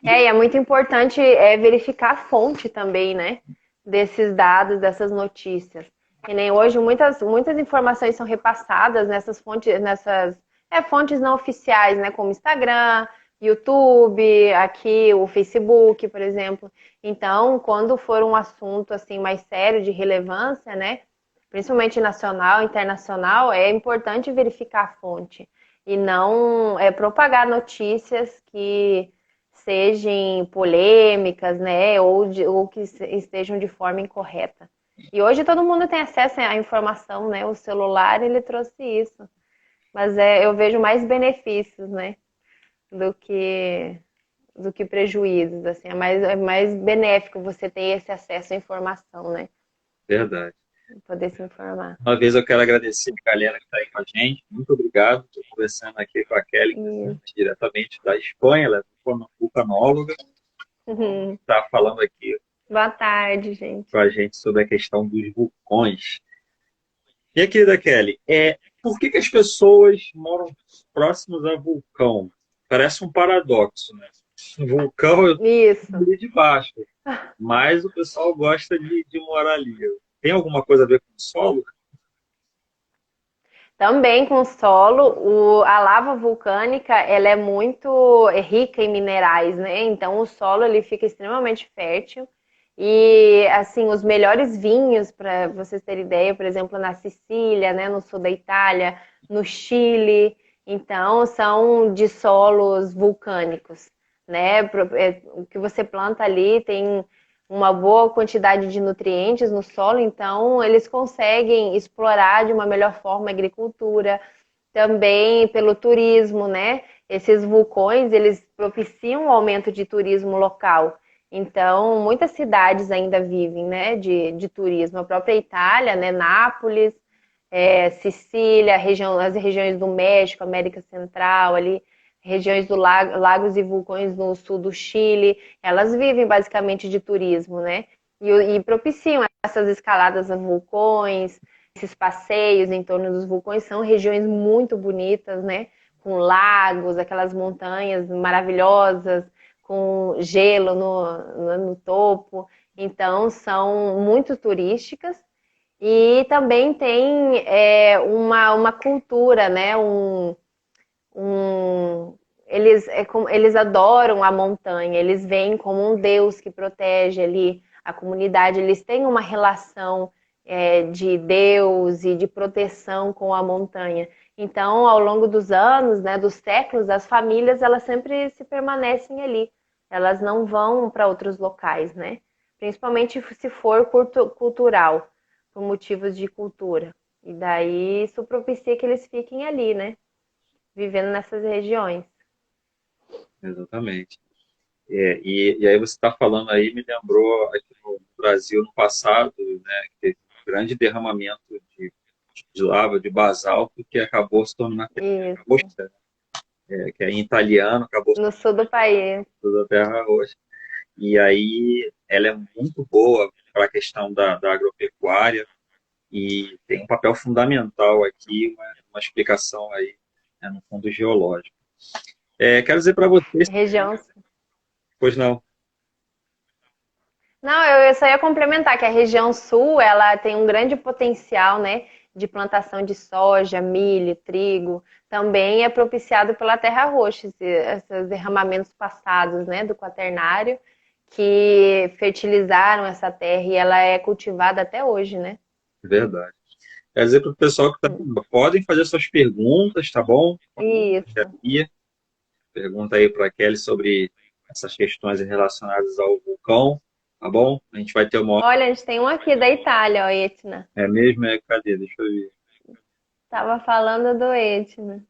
Speaker 2: E é muito importante verificar a fonte também, né? Desses dados, dessas notícias. Que nem hoje muitas informações são repassadas nessas fontes não oficiais, né? Como Instagram, YouTube, aqui o Facebook, por exemplo. Então, quando for um assunto assim mais sério, de relevância, né? Principalmente nacional, internacional, é importante verificar a fonte e não propagar notícias que sejam polêmicas, né, ou que estejam de forma incorreta. E hoje todo mundo tem acesso à informação, né? O celular, ele trouxe isso. Mas eu vejo mais benefícios, né, do que prejuízos, assim. É mais benéfico você ter esse acesso à informação, né?
Speaker 3: Verdade.
Speaker 2: Poder se informar.
Speaker 3: Uma vez eu quero agradecer a galera que está aí com a gente. Muito obrigado. Estou conversando aqui com a Kelly, diretamente da Espanha, ela é vulcanóloga. Está falando aqui
Speaker 2: Boa tarde, gente.
Speaker 3: com a gente sobre a questão dos vulcões. E, querida Kelly, por que as pessoas moram próximas a vulcão? Parece um paradoxo, né? Um vulcão eu
Speaker 2: Isso.
Speaker 3: ali de baixo, mas o pessoal gosta de morar ali. Tem alguma coisa a ver com o solo?
Speaker 2: Também com o solo, a lava vulcânica, ela é muito rica em minerais, né? Então o solo ele fica extremamente fértil e assim os melhores vinhos, para vocês terem ideia, por exemplo, na Sicília, né, no sul da Itália, no Chile, então são de solos vulcânicos, né? O que você planta ali tem uma boa quantidade de nutrientes no solo, então eles conseguem explorar de uma melhor forma a agricultura, também pelo turismo, né? esses vulcões, eles propiciam o aumento de turismo local. Então, muitas cidades ainda vivem, né, de turismo. A própria Itália, né, Nápoles, Sicília, as regiões do México, América Central, ali, regiões do lagos e vulcões no sul do Chile, elas vivem basicamente de turismo, né? E propiciam essas escaladas a vulcões, esses passeios em torno dos vulcões, são regiões muito bonitas, né? Com lagos, aquelas montanhas maravilhosas, com gelo no topo. Então, são muito turísticas. E também tem uma cultura, né? Eles adoram a montanha, eles veem como um Deus que protege ali a comunidade, eles têm uma relação de Deus e de proteção com a montanha. Então, ao longo dos anos, né, dos séculos, as famílias elas sempre se permanecem ali, elas não vão para outros locais, né? Principalmente se for cultural, por motivos de cultura. E daí isso propicia que eles fiquem ali, né? Vivendo nessas regiões.
Speaker 3: Exatamente. E aí você está falando aí, me lembrou aqui no Brasil, no passado, né, que teve um grande derramamento de lava, de basalto, que acabou se tornando a Terra
Speaker 2: Isso.
Speaker 3: Roxa, que é em italiano, acabou se
Speaker 2: No sul do país.
Speaker 3: tornando a Terra Roxa. E aí ela é muito boa para a questão da agropecuária e tem um papel fundamental aqui, uma explicação aí, né, no fundo geológico. Quero dizer para vocês,
Speaker 2: Região.
Speaker 3: pois não,
Speaker 2: Não, eu só ia complementar que a região sul, ela tem um grande potencial, né, de plantação de soja, milho, trigo. Também é propiciado pela terra roxa, esses derramamentos passados, né, do quaternário, que fertilizaram essa terra e ela é cultivada até hoje, né?
Speaker 3: é verdade. Quero dizer para o pessoal que está podem fazer suas perguntas, tá bom?
Speaker 2: Isso.
Speaker 3: Pergunta aí para a Kelly sobre essas questões relacionadas ao vulcão, tá bom? A gente vai ter uma.
Speaker 2: Olha, a gente tem um aqui da Itália, ó, Etna.
Speaker 3: É mesmo? Cadê? Deixa eu ver.
Speaker 2: Tava falando do Etna.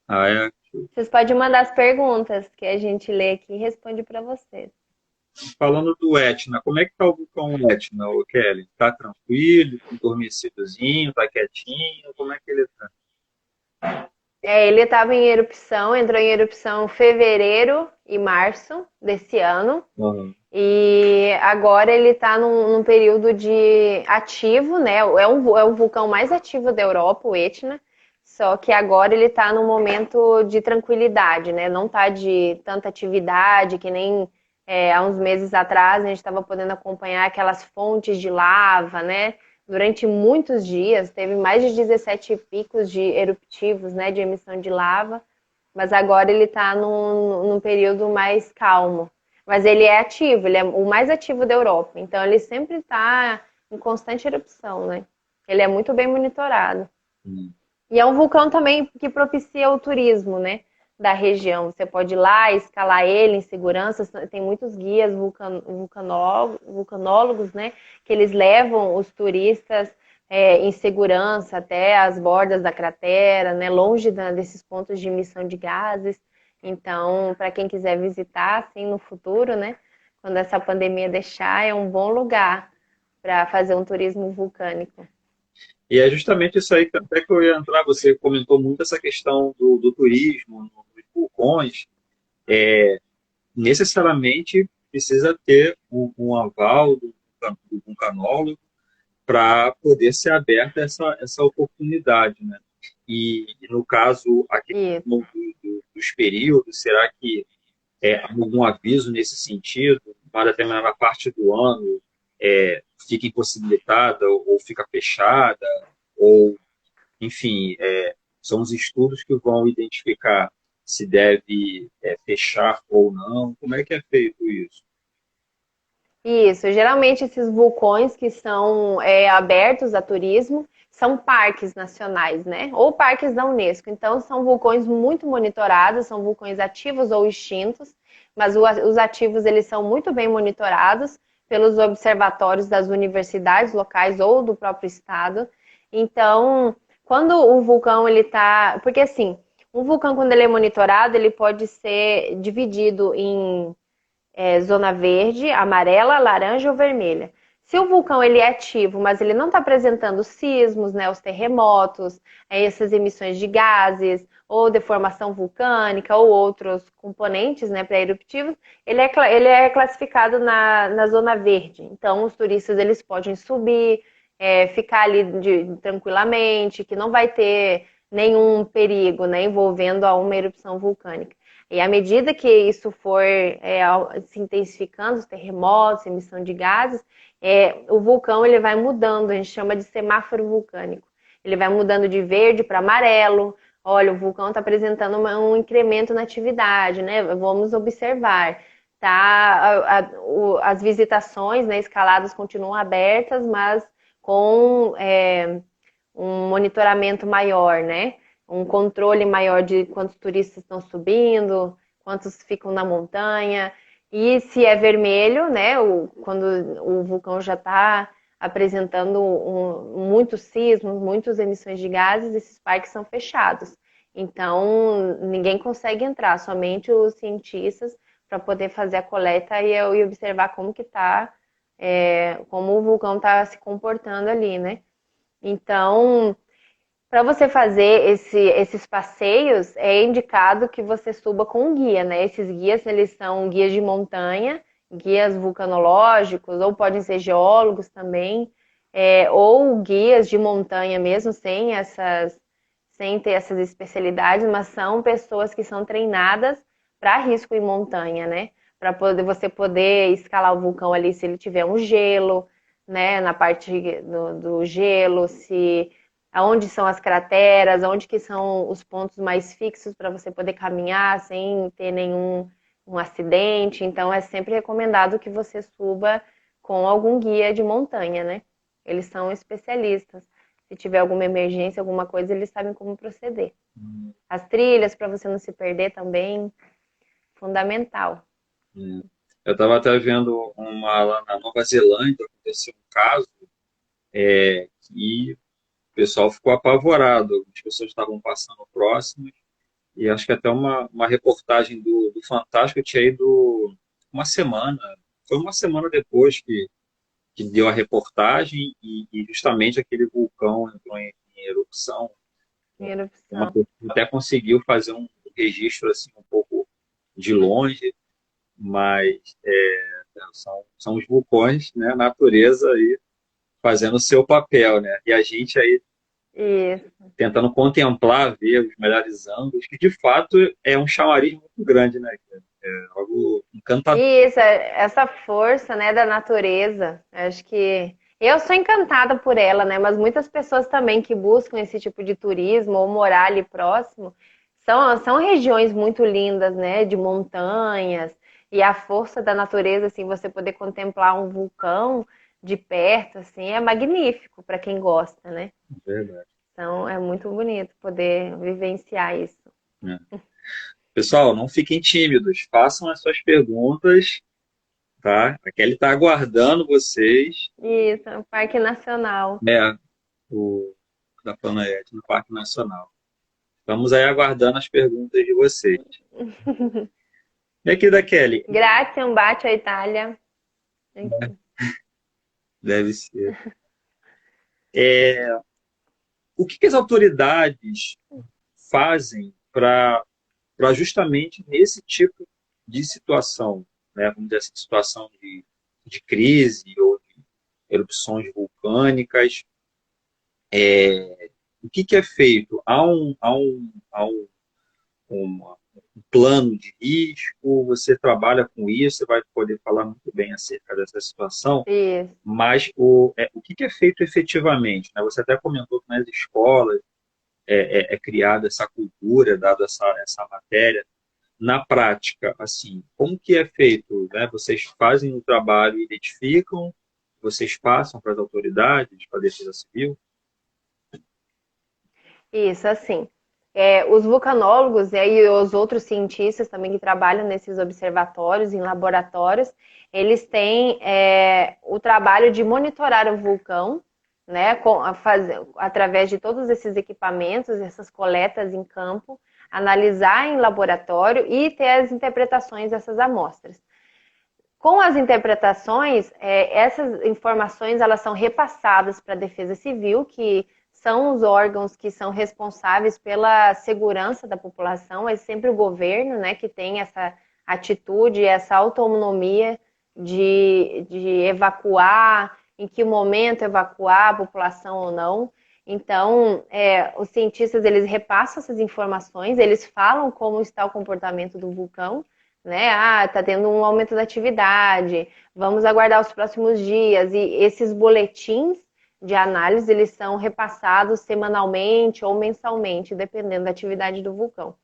Speaker 3: Ah, é.
Speaker 2: Vocês podem mandar as perguntas que a gente lê aqui e responde para vocês.
Speaker 3: Falando do Etna, como é que tá o vulcão Etna, ô Kelly? Tá tranquilo, adormecidozinho, tá quietinho? Como é que ele tá?
Speaker 2: Ele estava em erupção, entrou em erupção em fevereiro e março desse ano.
Speaker 3: Uhum.
Speaker 2: E agora ele está num período de ativo, né? É o vulcão mais ativo da Europa, o Etna. Só que agora ele está num momento de tranquilidade, né? Não está de tanta atividade que nem há uns meses atrás a gente estava podendo acompanhar aquelas fontes de lava, né? Durante muitos dias, teve mais de 17 picos de eruptivos, né? De emissão de lava. Mas agora ele está num período mais calmo. Mas ele é ativo, ele é o mais ativo da Europa. Então ele sempre está em constante erupção, né? Ele é muito bem monitorado. E é um vulcão também que propicia o turismo, né? Da região. Você pode ir lá, escalar ele em segurança. Tem muitos guias vulcanólogos, né? Que eles levam os turistas em segurança até as bordas da cratera, né? Longe desses pontos de emissão de gases. Então, para quem quiser visitar, assim, no futuro, né? Quando essa pandemia deixar, é um bom lugar para fazer um turismo vulcânico.
Speaker 3: E é justamente isso aí que até que eu ia entrar. Você comentou muito essa questão do turismo, dos vulcões. Necessariamente precisa ter um aval do vulcanólogo para poder ser aberta essa oportunidade, né? E no caso aqui dos períodos, será que há algum aviso nesse sentido? Uma determinada parte do ano fica impossibilitada ou fica fechada? Ou, enfim, são os estudos que vão identificar se deve fechar ou não? Como é que é feito isso?
Speaker 2: Isso, geralmente esses vulcões que são abertos a turismo são parques nacionais, né? Ou parques da Unesco. Então, são vulcões muito monitorados, são vulcões ativos ou extintos, mas os ativos eles são muito bem monitorados pelos observatórios das universidades locais ou do próprio estado. Então, quando o vulcão ele tá, porque assim, Um vulcão, quando ele é monitorado, ele pode ser dividido em zona verde, amarela, laranja ou vermelha. Se o vulcão ele é ativo, mas ele não está apresentando sismos, né, os terremotos, essas emissões de gases, ou deformação vulcânica, ou outros componentes, né, pré-eruptivos, ele é classificado na zona verde. Então, os turistas eles podem subir, ficar ali tranquilamente, que não vai ter nenhum perigo, né, envolvendo a uma erupção vulcânica. E à medida que isso for se intensificando, os terremotos, emissão de gases, o vulcão ele vai mudando, a gente chama de semáforo vulcânico. Ele vai mudando de verde para amarelo. Olha, o vulcão está apresentando um incremento na atividade, né? Vamos observar. Tá? As visitações, né, escaladas continuam abertas, mas com um monitoramento maior, né? Um controle maior de quantos turistas estão subindo, quantos ficam na montanha. E se é vermelho, né? Quando o vulcão já está apresentando muitos sismos, muitas emissões de gases, esses parques são fechados. Então, ninguém consegue entrar, somente os cientistas para poder fazer a coleta e observar como que está, como o vulcão está se comportando ali, né? Então, para você fazer esses passeios, é indicado que você suba com um guia, né? Esses guias, eles são guias de montanha, guias vulcanológicos, ou podem ser geólogos também, ou guias de montanha mesmo, sem ter essas especialidades, mas são pessoas que são treinadas para risco em montanha, né? Para você poder escalar o vulcão ali se ele tiver um gelo, né? Na parte do gelo, aonde são as crateras, onde que são os pontos mais fixos para você poder caminhar sem ter nenhum acidente. Então, é sempre recomendado que você suba com algum guia de montanha, né? Eles são especialistas. Se tiver alguma emergência, alguma coisa, eles sabem como proceder. As trilhas, para você não se perder também, fundamental.
Speaker 3: Eu estava até vendo lá na Nova Zelândia, aconteceu um caso que o pessoal ficou apavorado. As pessoas estavam passando próximas e acho que até uma reportagem do Fantástico tinha ido uma semana. Foi uma semana depois que deu a reportagem e justamente aquele vulcão entrou em erupção. Uma pessoa até conseguiu fazer um registro assim um pouco de longe, mas são os vulcões, né, a natureza aí fazendo o seu papel, né? E a gente aí tentando contemplar, ver os melhores ângulos, que de fato é um chamariz muito grande, né? É algo encantador.
Speaker 2: Isso, essa força, né, da natureza. Acho que eu sou encantada por ela, né? Mas muitas pessoas também que buscam esse tipo de turismo ou morar ali próximo, são regiões muito lindas, né? De montanhas e a força da natureza, assim, você poder contemplar um vulcão de perto, assim, é magnífico para quem gosta, né?
Speaker 3: Verdade.
Speaker 2: Então é muito bonito poder vivenciar isso.
Speaker 3: Pessoal, não fiquem tímidos, façam as suas perguntas, tá? A Kelly está aguardando vocês.
Speaker 2: Isso, é um Parque Nacional.
Speaker 3: Da Planaete, no Parque Nacional. Estamos aí aguardando as perguntas de vocês. E aqui da Kelly?
Speaker 2: Grazie, un bacio à Itália.
Speaker 3: Deve ser. O que as autoridades fazem para justamente nesse tipo de situação, né? Vamos dizer assim, situação de crise ou de erupções vulcânicas, o que é feito? Há um plano de risco, você trabalha com isso, você vai poder falar muito bem acerca dessa situação,
Speaker 2: Isso.
Speaker 3: mas o que é feito efetivamente? Né? Você até comentou que nas escolas é criada essa cultura, dada essa matéria. Na prática, assim, como que é feito? Né? Vocês fazem o trabalho, identificam, vocês passam para as autoridades, para a Defesa Civil?
Speaker 2: Isso, assim. Os vulcanólogos e os outros cientistas também que trabalham nesses observatórios, em laboratórios, eles têm o trabalho de monitorar o vulcão, né, através de todos esses equipamentos, essas coletas em campo, analisar em laboratório e ter as interpretações dessas amostras. Com as interpretações, essas informações elas são repassadas para a Defesa Civil, que são os órgãos que são responsáveis pela segurança da população. É sempre o governo, né, que tem essa atitude, essa autonomia de evacuar, em que momento evacuar a população ou não. Então, os cientistas eles repassam essas informações, eles falam como está o comportamento do vulcão, né? Tá tendo um aumento da atividade, vamos aguardar os próximos dias. E esses boletins de análise, eles são repassados semanalmente ou mensalmente, dependendo da atividade do vulcão.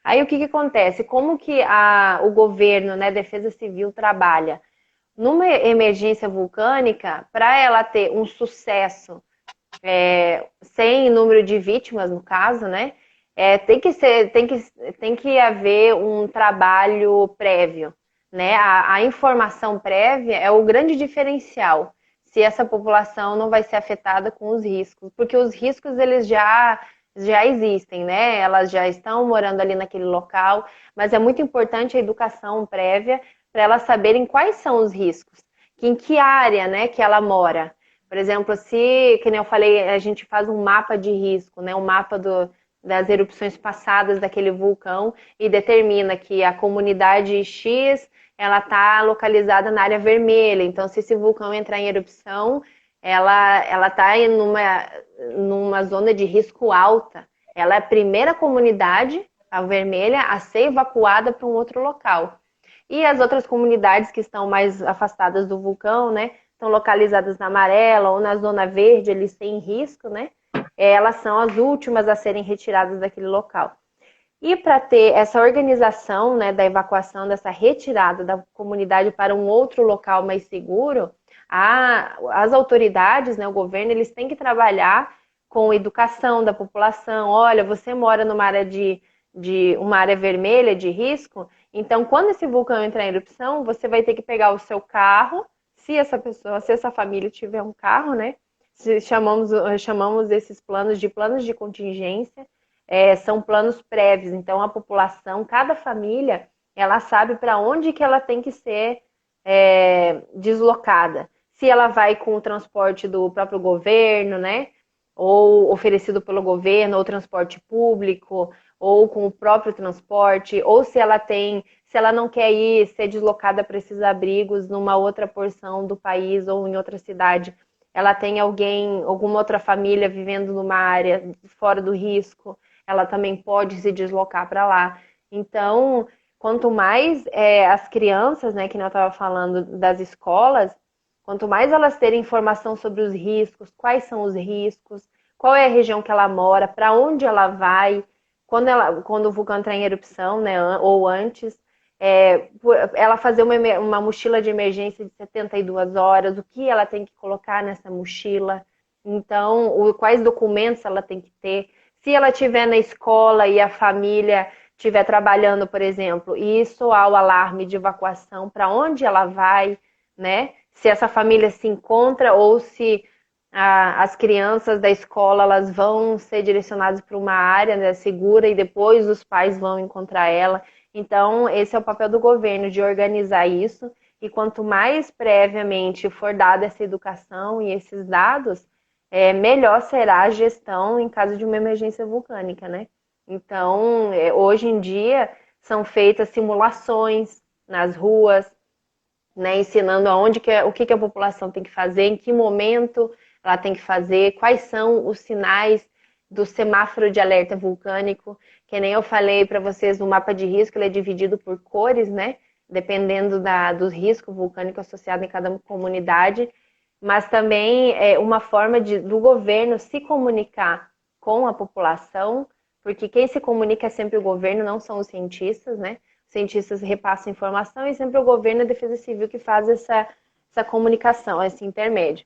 Speaker 2: Aí o que acontece? Como que o governo, né, Defesa Civil, trabalha? Numa emergência vulcânica, para ela ter um sucesso sem número de vítimas, no caso, né? Tem que haver um trabalho prévio, né? A informação prévia é o grande diferencial, se essa população não vai ser afetada com os riscos, porque os riscos eles já existem, né? Elas já estão morando ali naquele local, mas é muito importante a educação prévia para elas saberem quais são os riscos, em que área, né, que ela mora. Por exemplo, que nem eu falei, a gente faz um mapa de risco, né? Um mapa das erupções passadas daquele vulcão e determina que a comunidade X ela está localizada na área vermelha. Então, se esse vulcão entrar em erupção, ela está numa zona de risco alta. Ela é a primeira comunidade, a vermelha, a ser evacuada para um outro local. E as outras comunidades que estão mais afastadas do vulcão, né, estão localizadas na amarela ou na zona verde, eles sem risco, né? Elas são as últimas a serem retiradas daquele local. E para ter essa organização, né, da evacuação, dessa retirada da comunidade para um outro local mais seguro, as autoridades, né, o governo, eles têm que trabalhar com educação da população. Olha, você mora numa área uma área vermelha de risco, então quando esse vulcão entrar em erupção, você vai ter que pegar o seu carro, se essa família tiver um carro, né? Chamamos esses planos de contingência, são planos prévios. Então a população, cada família, ela sabe para onde que ela tem que ser deslocada. Se ela vai com o transporte do próprio governo, né? Ou oferecido pelo governo, ou transporte público, ou com o próprio transporte, ou se ela não quer ser deslocada para esses abrigos numa outra porção do país ou em outra cidade, ela tem alguma outra família vivendo numa área fora do risco, ela também pode se deslocar para lá. Então, quanto mais as crianças, né, que nós estávamos falando das escolas, quanto mais elas terem informação sobre os riscos, quais são os riscos, qual é a região que ela mora, para onde ela vai, quando o vulcão entrar em erupção, né, ou antes, ela fazer uma mochila de emergência de 72 horas, o que ela tem que colocar nessa mochila, então, quais documentos ela tem que ter. Se ela estiver na escola e a família estiver trabalhando, por exemplo, e soar o alarme de evacuação, para onde ela vai, né? Se essa família se encontra ou se as crianças da escola elas vão ser direcionadas para uma área, né, segura e depois os pais vão encontrar ela. Então, esse é o papel do governo, de organizar isso. E quanto mais previamente for dada essa educação e esses dados, melhor será a gestão em caso de uma emergência vulcânica, né? Então, hoje em dia, são feitas simulações nas ruas, né, ensinando o que a população tem que fazer, em que momento ela tem que fazer, quais são os sinais do semáforo de alerta vulcânico, que nem eu falei para vocês, o mapa de risco ele é dividido por cores, né, dependendo do risco vulcânico associado em cada comunidade, mas também é uma forma do governo se comunicar com a população, porque quem se comunica é sempre o governo, não são os cientistas, né? Os cientistas repassam informação e sempre o governo e a Defesa Civil que faz essa comunicação, esse intermédio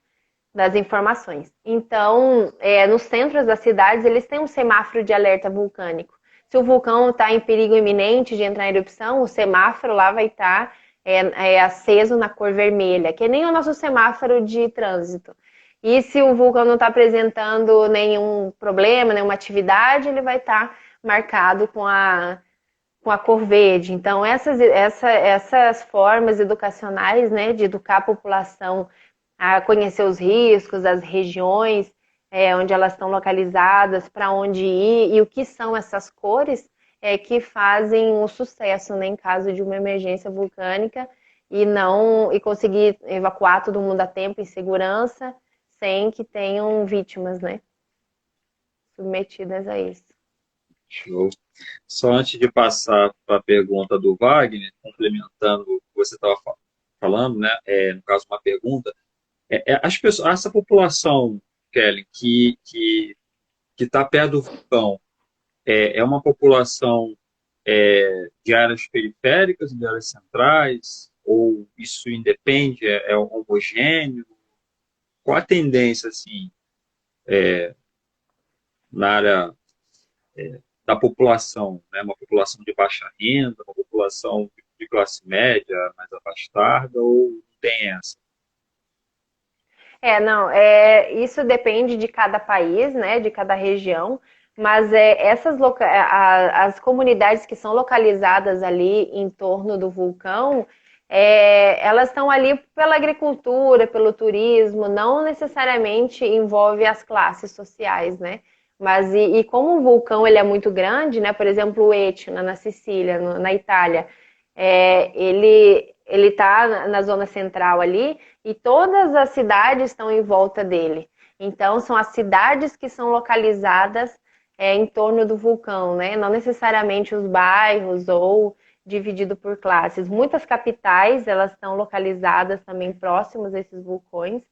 Speaker 2: das informações. Então, nos centros das cidades, eles têm um semáforo de alerta vulcânico. Se o vulcão está em perigo iminente de entrar em erupção, o semáforo lá vai estar aceso na cor vermelha, que nem o nosso semáforo de trânsito. E se o vulcão não está apresentando nenhum problema, nenhuma atividade, ele vai estar marcado com a cor verde. Então, essas formas educacionais, né, de educar a população a conhecer os riscos, as regiões onde elas estão localizadas, para onde ir e o que são essas cores que fazem o sucesso, né, em caso de uma emergência vulcânica e conseguir evacuar todo mundo a tempo em segurança, sem que tenham vítimas, né, submetidas a isso.
Speaker 3: Show. Só antes de passar para a pergunta do Wagner, complementando o que você estava falando, né? No caso, uma pergunta. As pessoas, essa população, Kelly, que está perto do vulcão, é uma população de áreas periféricas, de áreas centrais, ou isso independe, é homogêneo? Qual a tendência, assim, na área da população, né? Uma população de baixa renda, uma população de classe média mais abastada, ou não tem essa?
Speaker 2: Não, isso depende de cada país, né, de cada região, mas as comunidades que são localizadas ali em torno do vulcão, elas estão ali pela agricultura, pelo turismo, não necessariamente envolve as classes sociais, né? Mas e como o vulcão ele é muito grande, né? Por exemplo, o Etna na Sicília, na Itália, ele está na zona central ali e todas as cidades estão em volta dele. Então, são as cidades que são localizadas em torno do vulcão, né? Não necessariamente os bairros ou dividido por classes. Muitas capitais, elas estão localizadas também próximas a esses vulcões.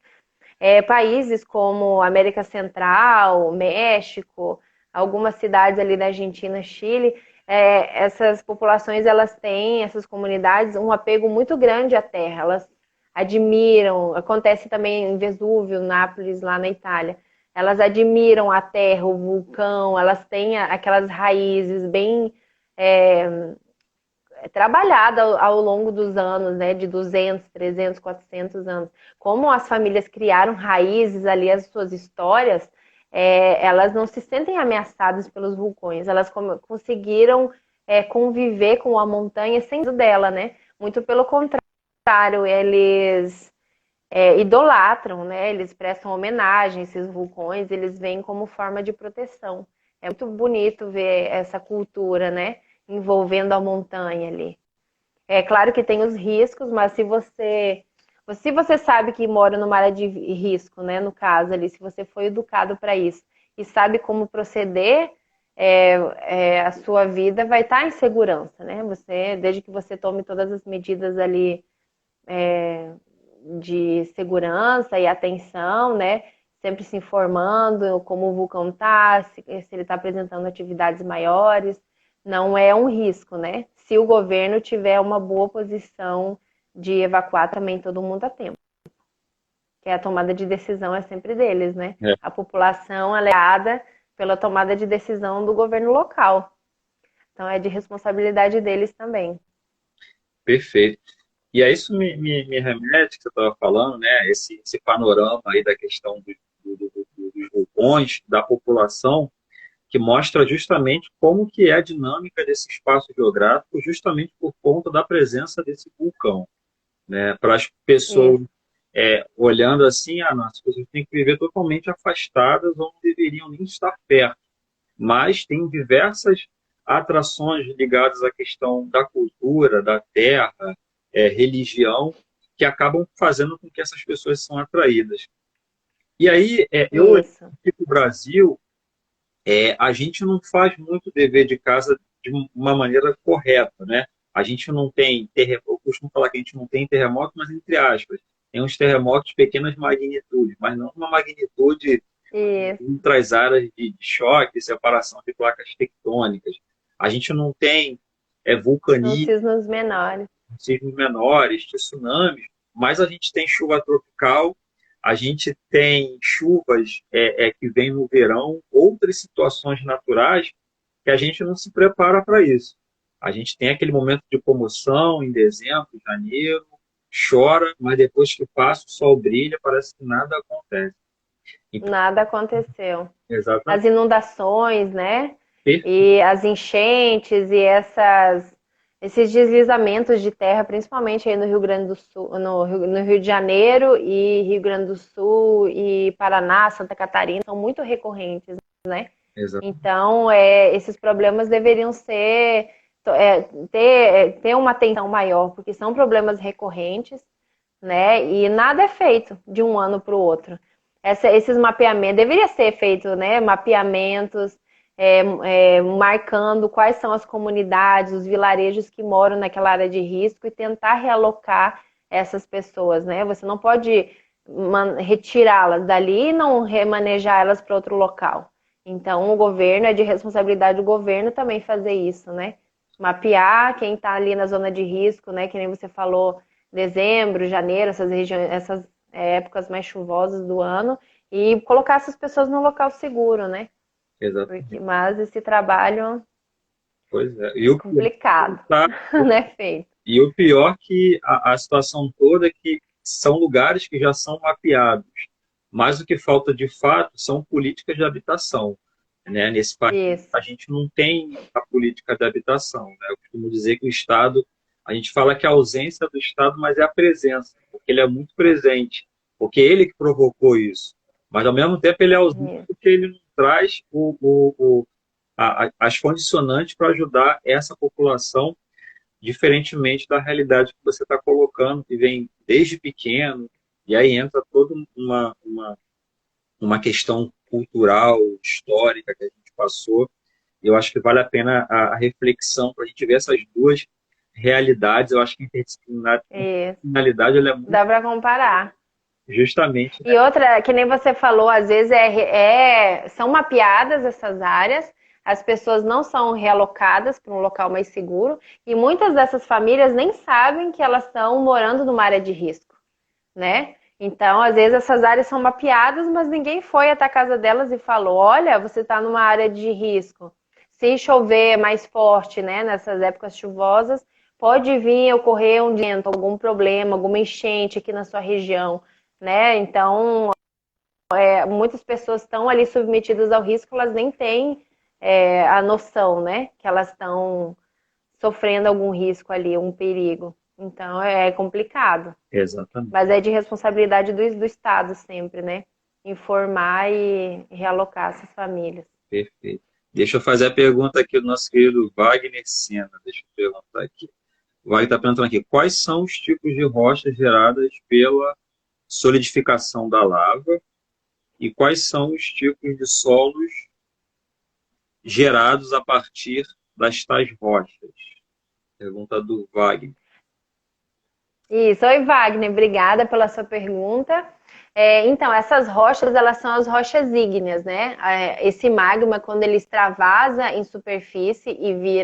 Speaker 2: Países como América Central, México, algumas cidades ali da Argentina, Chile, essas populações, elas têm, essas comunidades, um apego muito grande à terra. Elas admiram, acontece também em Vesúvio, Nápoles, lá na Itália. Elas admiram a terra, o vulcão, elas têm aquelas raízes bem trabalhadas ao longo dos anos, né, de 200, 300, 400 anos. Como as famílias criaram raízes ali, as suas histórias, elas não se sentem ameaçadas pelos vulcões, elas conseguiram conviver com a montanha sem medo dela, né? Muito pelo contrário, eles idolatram, né? Eles prestam homenagem a esses vulcões, eles veem como forma de proteção. É muito bonito ver essa cultura, né? Envolvendo a montanha ali. É claro que tem os riscos, mas se você sabe que mora numa área de risco, né? No caso ali, se você foi educado para isso e sabe como proceder, a sua vida vai estar em segurança, né? Desde que você tome todas as medidas ali de segurança e atenção, né? Sempre se informando como o vulcão está, se ele está apresentando atividades maiores. Não é um risco, né? Se o governo tiver uma boa posição de evacuar também todo mundo a tempo. Que a tomada de decisão é sempre deles, né? A população é guiada pela tomada de decisão do governo local. Então é de responsabilidade deles também.
Speaker 3: Perfeito. E aí isso me remete, que você estava falando, né? Esse panorama aí da questão dos vulcões, da população, que mostra justamente como que é a dinâmica desse espaço geográfico, justamente por conta da presença desse vulcão, né? Para as pessoas olhando assim, não, as pessoas têm que viver totalmente afastadas ou não deveriam nem estar perto. Mas tem diversas atrações ligadas à questão da cultura, da terra, religião, que acabam fazendo com que essas pessoas são atraídas. E aí, eu olhando aqui para o Brasil, a gente não faz muito dever de casa de uma maneira correta, né? A gente não tem terremoto, eu costumo falar que a gente não tem terremoto, mas entre aspas, tem uns terremotos de pequenas magnitudes, mas não uma magnitude traz áreas de choque, separação de placas tectônicas. A gente não tem vulcanismo,
Speaker 2: sismos menores.
Speaker 3: Sismos menores, tsunamis, mas a gente tem chuva tropical, a gente tem chuvas que vêm no verão, outras situações naturais que a gente não se prepara para isso. A gente tem aquele momento de comoção em dezembro, janeiro, chora, mas depois que passa o sol brilha, parece que nada acontece.
Speaker 2: Então, nada aconteceu.
Speaker 3: Exatamente.
Speaker 2: As inundações, né? E as enchentes e esses deslizamentos de terra, principalmente aí no Rio Grande do Sul, no Rio de Janeiro e Rio Grande do Sul e Paraná, Santa Catarina, são muito recorrentes, né?
Speaker 3: Exato.
Speaker 2: Então, esses problemas deveriam ter uma atenção maior, porque são problemas recorrentes, né? E nada é feito de um ano para o outro. Esses mapeamentos, deveria ser feito, né? Mapeamentos, marcando quais são as comunidades, os vilarejos que moram naquela área de risco e tentar realocar essas pessoas, né? Você não pode retirá-las dali e não remanejar elas para outro local. Então, o governo, é de responsabilidade do governo também fazer isso, né? Mapear quem está ali na zona de risco, né? Que nem você falou, dezembro, janeiro, essas regiões, essas épocas mais chuvosas do ano, e colocar essas pessoas num local seguro, né?
Speaker 3: Exatamente.
Speaker 2: Mas esse trabalho
Speaker 3: Pois é.
Speaker 2: é complicado, né, feito.
Speaker 3: E o pior que a situação toda é que são lugares que já são mapeados. Mas o que falta de fato são políticas de habitação. Né? Nesse país,
Speaker 2: Isso.
Speaker 3: a gente não tem a política de habitação. Né? Eu costumo dizer que o Estado, a gente fala que é a ausência do Estado, mas é a presença, porque ele é muito presente, porque é ele que provocou isso. Mas, ao mesmo tempo, ele é ausente porque ele não traz as condicionantes para ajudar essa população, diferentemente da realidade que você está colocando, que vem desde pequeno, e aí entra toda uma questão cultural, histórica que a gente passou. Eu acho que vale a pena a reflexão para a gente ver essas duas realidades. Eu acho que a interdisciplinaridade ela é muito
Speaker 2: dá para comparar.
Speaker 3: justamente.
Speaker 2: E outra, que nem você falou, às vezes são mapeadas essas áreas, as pessoas não são realocadas para um local mais seguro, e muitas dessas famílias nem sabem que elas estão morando numa área de risco, né? Então, às vezes, essas áreas são mapeadas, mas ninguém foi até a casa delas e falou: olha, você está numa área de risco. Se chover mais forte, né, nessas épocas chuvosas, pode vir ocorrer um vento, algum problema, alguma enchente aqui na sua região, né? Então, muitas pessoas estão ali submetidas ao risco, elas nem têm a noção, né, que elas estão sofrendo algum risco ali, um perigo. Então, é complicado.
Speaker 3: Exatamente.
Speaker 2: Mas é de responsabilidade do Estado sempre, né? Informar e realocar essas famílias.
Speaker 3: Perfeito. Deixa eu fazer a pergunta aqui do nosso querido Wagner Sena. Deixa eu perguntar aqui. O Wagner está perguntando aqui: quais são os tipos de rochas geradas pela solidificação da lava e quais são os tipos de solos gerados a partir das tais rochas? Pergunta do Wagner.
Speaker 2: Isso. Oi, Wagner. Obrigada pela sua pergunta. Então, essas rochas, elas são as rochas ígneas, né? Esse magma, quando ele extravasa em superfície e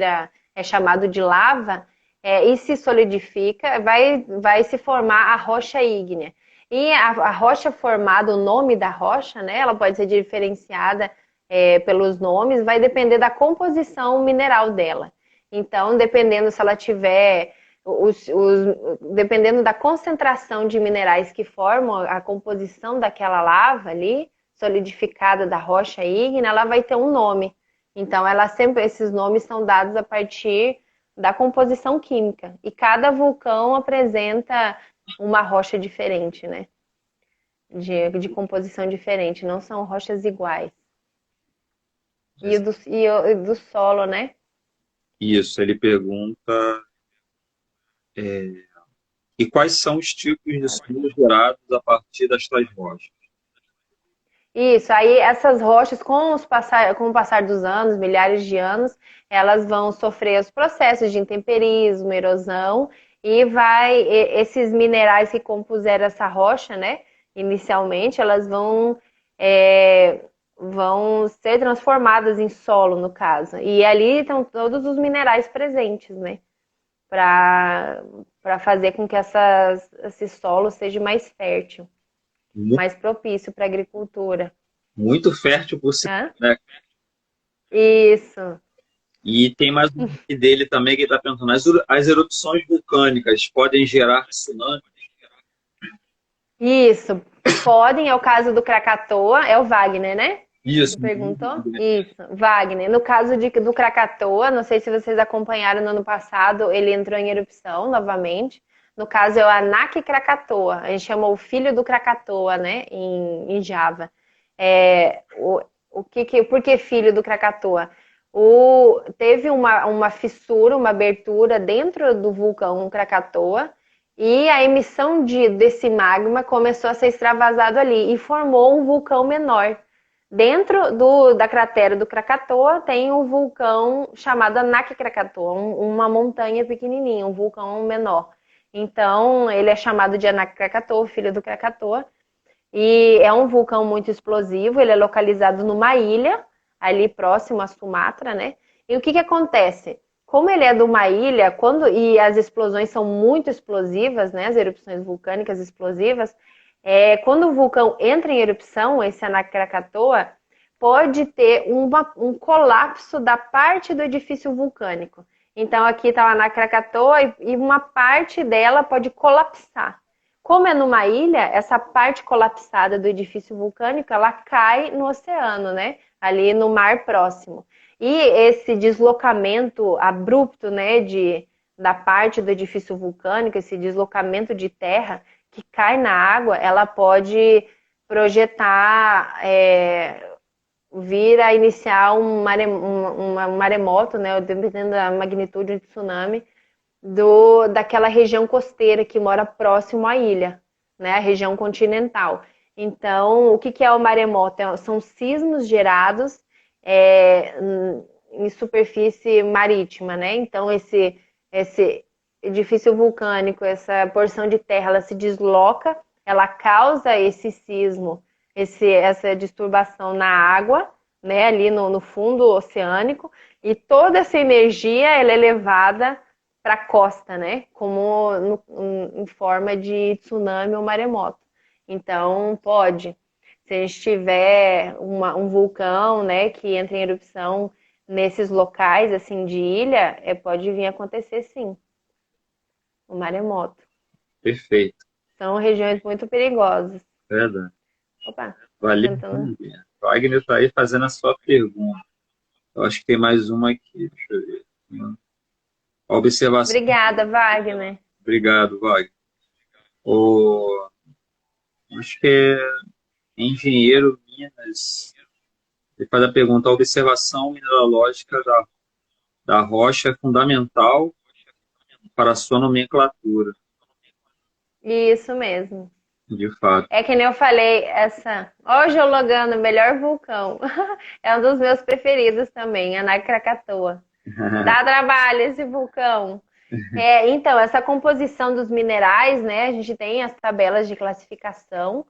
Speaker 2: é chamado de lava, e se solidifica, vai se formar a rocha ígnea. E a rocha formada, o nome da rocha, né? Ela pode ser diferenciada pelos nomes, vai depender da composição mineral dela. Então, dependendo se ela tiver... dependendo da concentração de minerais que formam a composição daquela lava ali, solidificada da rocha ígnea, ela vai ter um nome. Então, esses nomes são dados a partir da composição química. E cada vulcão apresenta uma rocha diferente, né? De composição diferente, não são rochas iguais. E do solo, né?
Speaker 3: Isso, ele pergunta... E quais são os tipos de solos gerados a partir das tais rochas?
Speaker 2: Isso, aí essas rochas, com o passar dos anos, milhares de anos, elas vão sofrer os processos de intemperismo, erosão, e esses minerais que compuseram essa rocha, né, inicialmente, elas vão ser transformadas em solo, no caso. E ali estão todos os minerais presentes, né, para fazer com que esse solo seja mais fértil, mais propício para a agricultura.
Speaker 3: Muito fértil por si, né?
Speaker 2: Isso.
Speaker 3: E tem mais um dele também que ele está perguntando: as erupções vulcânicas podem gerar tsunamis?
Speaker 2: Isso, podem, é o caso do Krakatoa, é o Wagner, né?
Speaker 3: Isso.
Speaker 2: Você perguntou? Isso, Wagner. No caso do Krakatoa, não sei se vocês acompanharam no ano passado, ele entrou em erupção novamente. No caso é o Anak Krakatoa. A gente chamou o filho do Krakatoa, né, em Java. É, por que filho do Krakatoa? Teve uma fissura, uma abertura dentro do vulcão Krakatoa e a emissão desse magma começou a ser extravasado ali e formou um vulcão menor. Dentro da cratera do Krakatoa tem um vulcão chamado Anak Krakatoa, uma montanha pequenininha, um vulcão menor. Então, ele é chamado de Anak Krakatoa, filho do Krakatoa, e é um vulcão muito explosivo, ele é localizado numa ilha, ali próximo à Sumatra, né? E o que acontece? Como ele é de uma ilha, e as explosões são muito explosivas, né? As erupções vulcânicas explosivas, quando o vulcão entra em erupção, esse Anak Krakatoa, pode ter um colapso da parte do edifício vulcânico. Então aqui está o Anak Krakatoa e uma parte dela pode colapsar. Como é numa ilha, essa parte colapsada do edifício vulcânico, ela cai no oceano, né? Ali no mar próximo. E esse deslocamento abrupto, né, da parte do edifício vulcânico, esse deslocamento de terra que cai na água, ela pode projetar, vir a iniciar um maremoto, né, dependendo da magnitude do tsunami, daquela região costeira que mora próximo à ilha, né, a região continental. Então, o que é o maremoto? São sismos gerados em superfície marítima, né? Então, esse edifício vulcânico, essa porção de terra, ela se desloca, ela causa esse sismo, essa disturbação na água, né, ali no fundo oceânico, e toda essa energia ela é levada para a costa, né, como em forma de tsunami ou maremoto. Então, se a gente tiver um vulcão, né, que entra em erupção nesses locais, assim, de ilha, pode vir a acontecer, sim, o maremoto.
Speaker 3: Perfeito.
Speaker 2: São regiões muito perigosas.
Speaker 3: Verdade.
Speaker 2: Opa,
Speaker 3: Valeu.
Speaker 2: tentando.
Speaker 3: Wagner está aí fazendo a sua pergunta. Eu acho que tem mais uma aqui. Deixa eu ver. A observação.
Speaker 2: Obrigada, Wagner.
Speaker 3: Obrigado, Wagner. Acho que é engenheiro Minas. Ele faz a pergunta: a observação mineralógica da rocha é fundamental para a sua nomenclatura.
Speaker 2: Isso mesmo.
Speaker 3: De fato.
Speaker 2: É que nem eu falei, Ó, Geologando, melhor vulcão. É um dos meus preferidos também, Anak Krakatoa. Dá trabalho esse vulcão. Então, essa composição dos minerais, né? A gente tem as tabelas de classificação.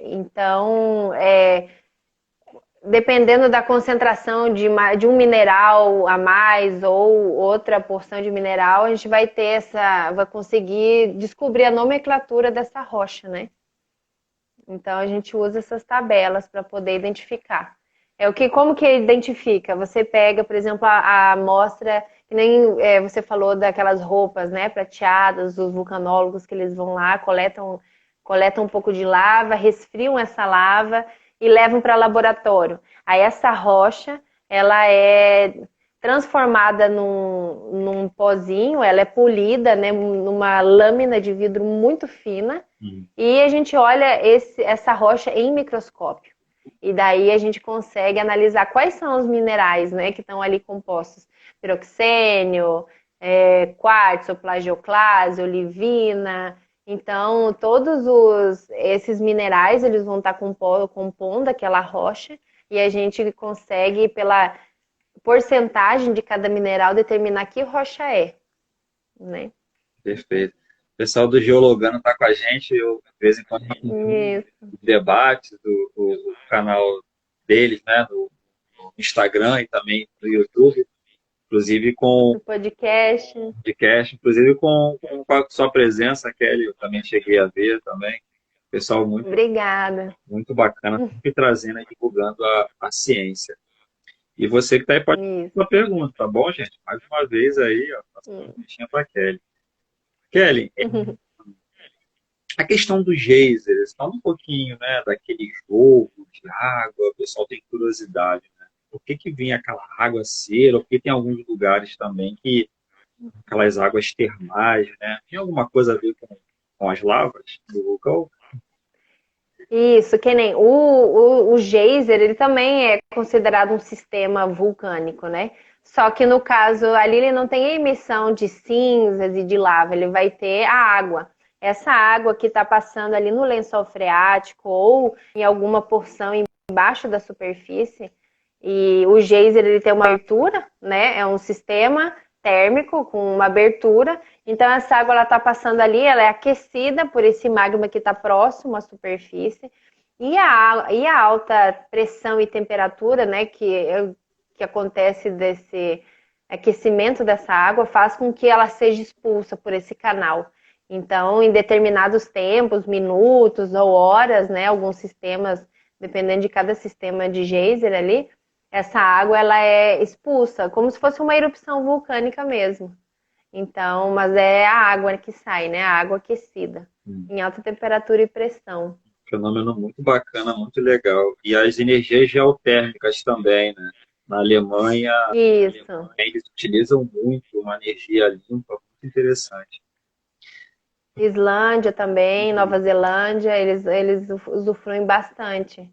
Speaker 2: Então, dependendo da concentração de um mineral a mais ou outra porção de mineral, a gente vai conseguir descobrir a nomenclatura dessa rocha, né? Então a gente usa essas tabelas para poder identificar. Como que identifica? Você pega, por exemplo, a amostra, que nem você falou daquelas roupas, né, prateadas, os vulcanólogos que eles vão lá, coletam um pouco de lava, resfriam essa lava e levam para laboratório. Aí essa rocha, ela é transformada num pozinho, ela é polida, né, numa lâmina de vidro muito fina, e a gente olha essa rocha em microscópio. E daí a gente consegue analisar quais são os minerais, né, que estão ali compostos. Piroxênio, quartzo, plagioclase, olivina. Então, todos esses minerais, eles vão estar compondo aquela rocha, e a gente consegue, pela porcentagem de cada mineral, determinar que rocha é, né?
Speaker 3: Perfeito. O pessoal do Geologando está com a gente, eu, de vez em quando, debates do canal deles, né, no Instagram e também no YouTube, inclusive com
Speaker 2: o podcast,
Speaker 3: inclusive com a sua presença, Kelly, eu também cheguei a ver também. Pessoal
Speaker 2: obrigada.
Speaker 3: Muito bacana, sempre trazendo e divulgando a ciência. E você que está aí pode fazer uma pergunta, tá bom, gente? Mais uma vez aí, ó, passando uma para Kelly. Kelly, A questão dos geysers, fala um pouquinho, né, daquele jogo de água, o pessoal tem curiosidade, né? Por que que vinha aquela água cera? Porque tem alguns lugares também que aquelas águas termais, né? Tem alguma coisa a ver com as lavas do vulcão?
Speaker 2: Isso, que nem o geyser, ele também é considerado um sistema vulcânico, né? Só que no caso ali ele não tem emissão de cinzas e de lava, ele vai ter a água. Essa água que está passando ali no lençol freático ou em alguma porção embaixo da superfície. E o geyser ele tem uma abertura, né? É um sistema térmico com uma abertura. Então essa água ela está passando ali, ela é aquecida por esse magma que está próximo à superfície. E a alta pressão e temperatura, né, que acontece desse aquecimento dessa água, faz com que ela seja expulsa por esse canal. Então, em determinados tempos, minutos ou horas, né, alguns sistemas, dependendo de cada sistema de geyser ali, essa água ela é expulsa, como se fosse uma erupção vulcânica mesmo. Então, mas é a água que sai, né? A água aquecida, em alta temperatura e pressão.
Speaker 3: Fenômeno muito bacana, muito legal. E as energias geotérmicas também, né? Na Alemanha,
Speaker 2: Isso.
Speaker 3: eles utilizam muito uma energia limpa, muito interessante.
Speaker 2: Islândia também, Nova Zelândia, eles usufruem bastante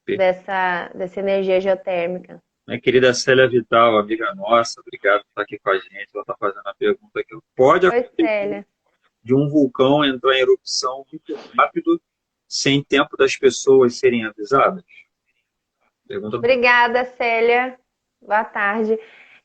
Speaker 2: dessa energia geotérmica.
Speaker 3: Minha querida Célia Vital, amiga nossa, obrigado por estar aqui com a gente. Ela está fazendo a pergunta aqui. Pode
Speaker 2: Oi,
Speaker 3: acontecer
Speaker 2: Célia.
Speaker 3: de um vulcão entrar em erupção muito rápido, sem tempo das pessoas serem avisadas? Pergunta.
Speaker 2: Obrigada, Célia. Boa tarde.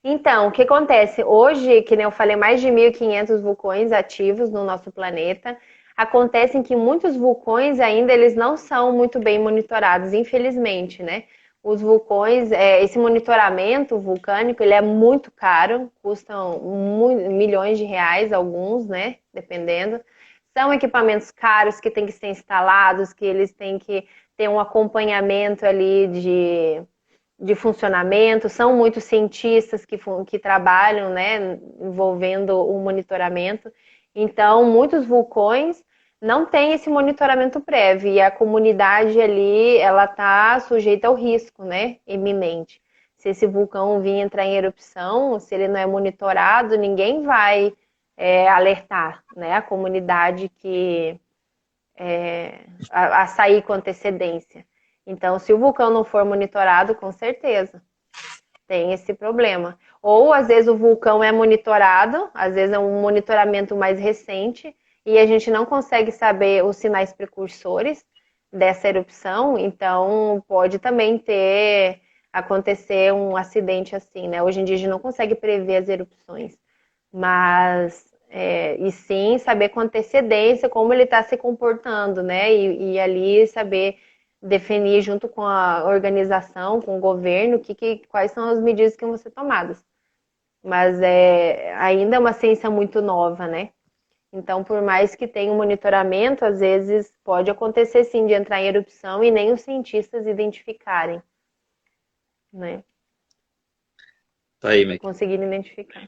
Speaker 2: Então, o que acontece? Hoje, que nem eu falei, mais de 1.500 vulcões ativos no nosso planeta. Acontecem que muitos vulcões ainda eles não são muito bem monitorados, infelizmente, né? Os vulcões, esse monitoramento vulcânico, ele é muito caro, custam milhões de reais, alguns, né? Dependendo. São equipamentos caros que têm que ser instalados, que eles têm que ter um acompanhamento ali de funcionamento, são muitos cientistas que trabalham, né, envolvendo o monitoramento. Então, muitos vulcões não têm esse monitoramento prévio e a comunidade ali, ela está sujeita ao risco, né, iminente. Se esse vulcão vir entrar em erupção, se ele não é monitorado, ninguém vai alertar, né, a comunidade a sair com antecedência. Então, se o vulcão não for monitorado, com certeza tem esse problema. Ou às vezes o vulcão é monitorado, às vezes é um monitoramento mais recente e a gente não consegue saber os sinais precursores dessa erupção, então pode também acontecer um acidente assim, né? Hoje em dia a gente não consegue prever as erupções, mas e sim saber com antecedência como ele está se comportando, né? E ali saber definir junto com a organização, com o governo, quais são as medidas que vão ser tomadas. Mas ainda é uma ciência muito nova, né? Então, por mais que tenha um monitoramento, às vezes pode acontecer sim de entrar em erupção e nem os cientistas identificarem, né?
Speaker 3: Tá aí, minha,
Speaker 2: Conseguirem identificar.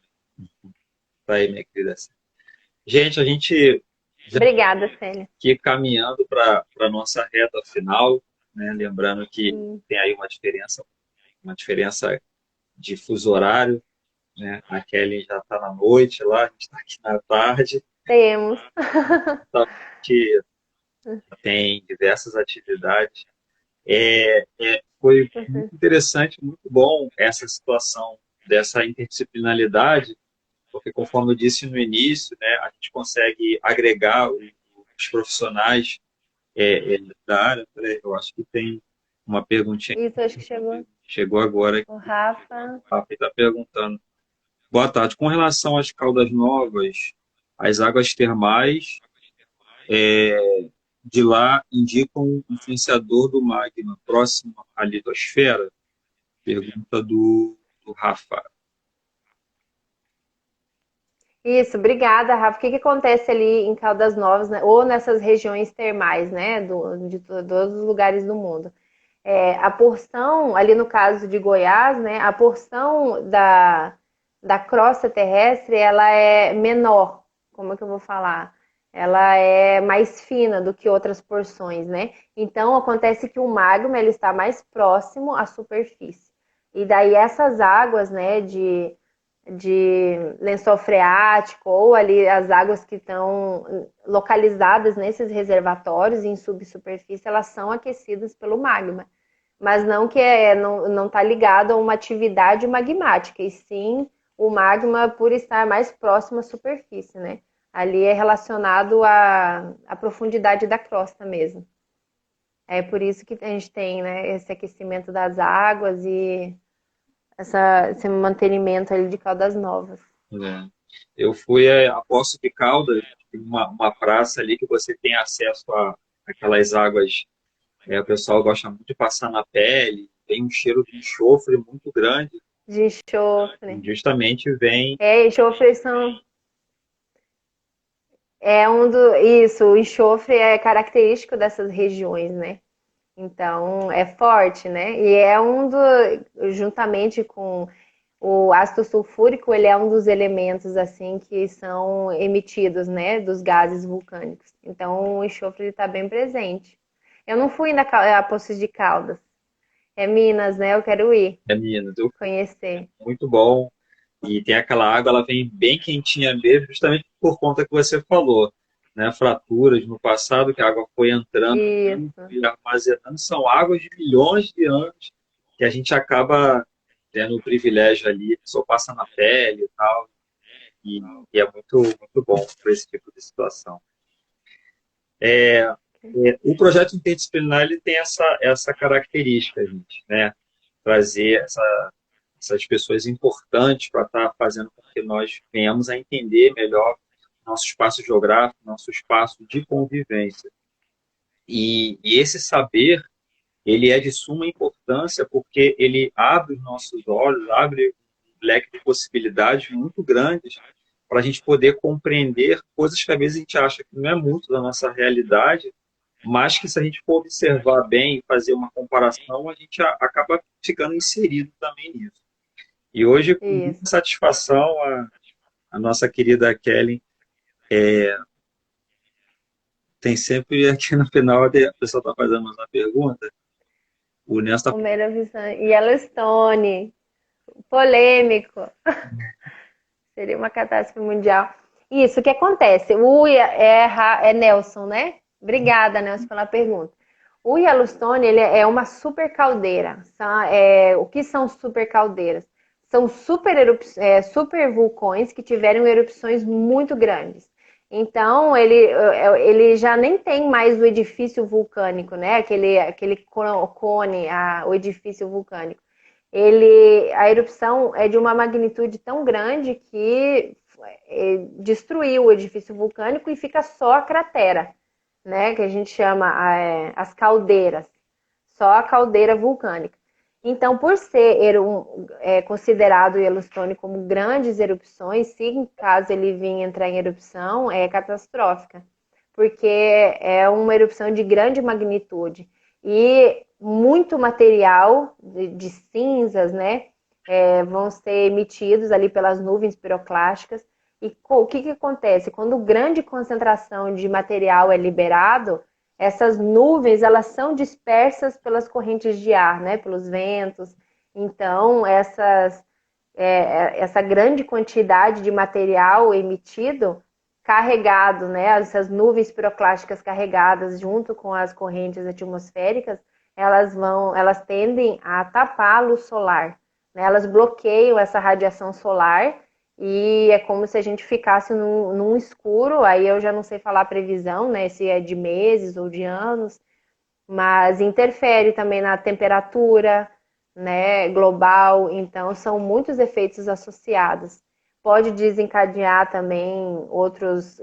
Speaker 3: tá aí, minha querida. Gente, a gente já
Speaker 2: Obrigada, Célia.
Speaker 3: aqui caminhando para a nossa reta final, né? Lembrando que tem aí uma diferença de fuso horário, né? A Kelly já está na noite lá, a gente está aqui na tarde.
Speaker 2: Temos.
Speaker 3: Que tem diversas atividades. Foi muito interessante, muito bom essa situação dessa interdisciplinaridade, porque conforme eu disse no início, né, a gente consegue agregar os profissionais da área. Peraí, eu acho que tem uma perguntinha.
Speaker 2: Isso, acho que chegou.
Speaker 3: Chegou agora.
Speaker 2: O Rafa.
Speaker 3: O Rafa está perguntando. Boa tarde. Com relação às Caldas Novas, as águas termais de lá indicam um influenciador do magma próximo à litosfera? Pergunta do Rafa.
Speaker 2: Isso, obrigada, Rafa. O que acontece ali em Caldas Novas, né? Ou nessas regiões termais, né? De todos os lugares do mundo. A porção, ali no caso de Goiás, né? A porção da crosta terrestre, ela é menor. Como é que eu vou falar? ela é mais fina do que outras porções, né? Então acontece que o magma ele está mais próximo à superfície. E daí essas águas, né, de lençol freático ou ali as águas que estão localizadas nesses reservatórios em subsuperfície, elas são aquecidas pelo magma. Mas não que não está ligado a uma atividade magmática, e sim o magma por estar mais próximo à superfície, né? Ali é relacionado à profundidade da crosta mesmo. É por isso que a gente tem, né, esse aquecimento das águas e esse mantenimento ali de Caldas Novas.
Speaker 3: Né? Eu fui a Poços de Caldas, tem uma praça ali que você tem acesso a aquelas águas. O pessoal gosta muito de passar na pele, tem um cheiro de enxofre muito grande,
Speaker 2: De enxofre.
Speaker 3: e justamente vem.
Speaker 2: Enxofre isso, o enxofre é característico dessas regiões, né? Então é forte, né? E juntamente com o ácido sulfúrico, ele é um dos elementos assim que são emitidos, né, dos gases vulcânicos. Então o enxofre está bem presente. Eu não fui a Poços de Caldas. É Minas, né? Eu quero ir
Speaker 3: Minas,
Speaker 2: conhecer.
Speaker 3: muito bom. E tem aquela água, ela vem bem quentinha mesmo, justamente por conta que você falou, né? Fraturas no passado, que a água foi entrando
Speaker 2: Isso.
Speaker 3: e armazenando, são águas de milhões de anos que a gente acaba tendo o privilégio ali, a pessoa passa na pele e tal, e é muito, muito bom para esse tipo de situação. O projeto interdisciplinar ele tem essa característica, gente, né? Trazer essas pessoas importantes para estar fazendo com que nós venhamos a entender melhor nosso espaço geográfico, nosso espaço de convivência. E esse saber, ele é de suma importância porque ele abre os nossos olhos, abre um leque de possibilidades muito grandes para a gente poder compreender coisas que às vezes a gente acha que não é muito da nossa realidade, mas que se a gente for observar bem, fazer uma comparação, a gente acaba ficando inserido também nisso. E hoje, com muita
Speaker 2: Isso.
Speaker 3: satisfação, a nossa querida Kelly tem sempre aqui no final, a pessoa está fazendo uma pergunta, o Nelson está.
Speaker 2: O Meravissão. Yellowstone. Polêmico. Seria uma catástrofe mundial. Isso, o que acontece? É Nelson, né? Obrigada, Nelson, pela pergunta. O Yellowstone ele é uma super caldeira. O que são super caldeiras? São super vulcões que tiveram erupções muito grandes. Então, ele já nem tem mais o edifício vulcânico, né? Aquele cone, o edifício vulcânico. A erupção é de uma magnitude tão grande que destruiu o edifício vulcânico e fica só a cratera, né? Que a gente chama as caldeiras, só a caldeira vulcânica. Então, por ser considerado o Yellowstone como grandes erupções, se caso ele vir entrar em erupção, é catastrófica, porque é uma erupção de grande magnitude. E muito material de cinzas, né, vão ser emitidos ali pelas nuvens piroclásticas. E o que acontece? Quando grande concentração de material é liberado, essas nuvens elas são dispersas pelas correntes de ar, né, pelos ventos. Então, essa grande quantidade de material emitido carregado, né, essas nuvens piroclásticas carregadas junto com as correntes atmosféricas, elas tendem a tapar a luz solar, né? Elas bloqueiam essa radiação solar e é como se a gente ficasse num escuro. Aí eu já não sei falar previsão, né, se é de meses ou de anos, mas interfere também na temperatura, né, global. Então são muitos efeitos associados. Pode desencadear também outros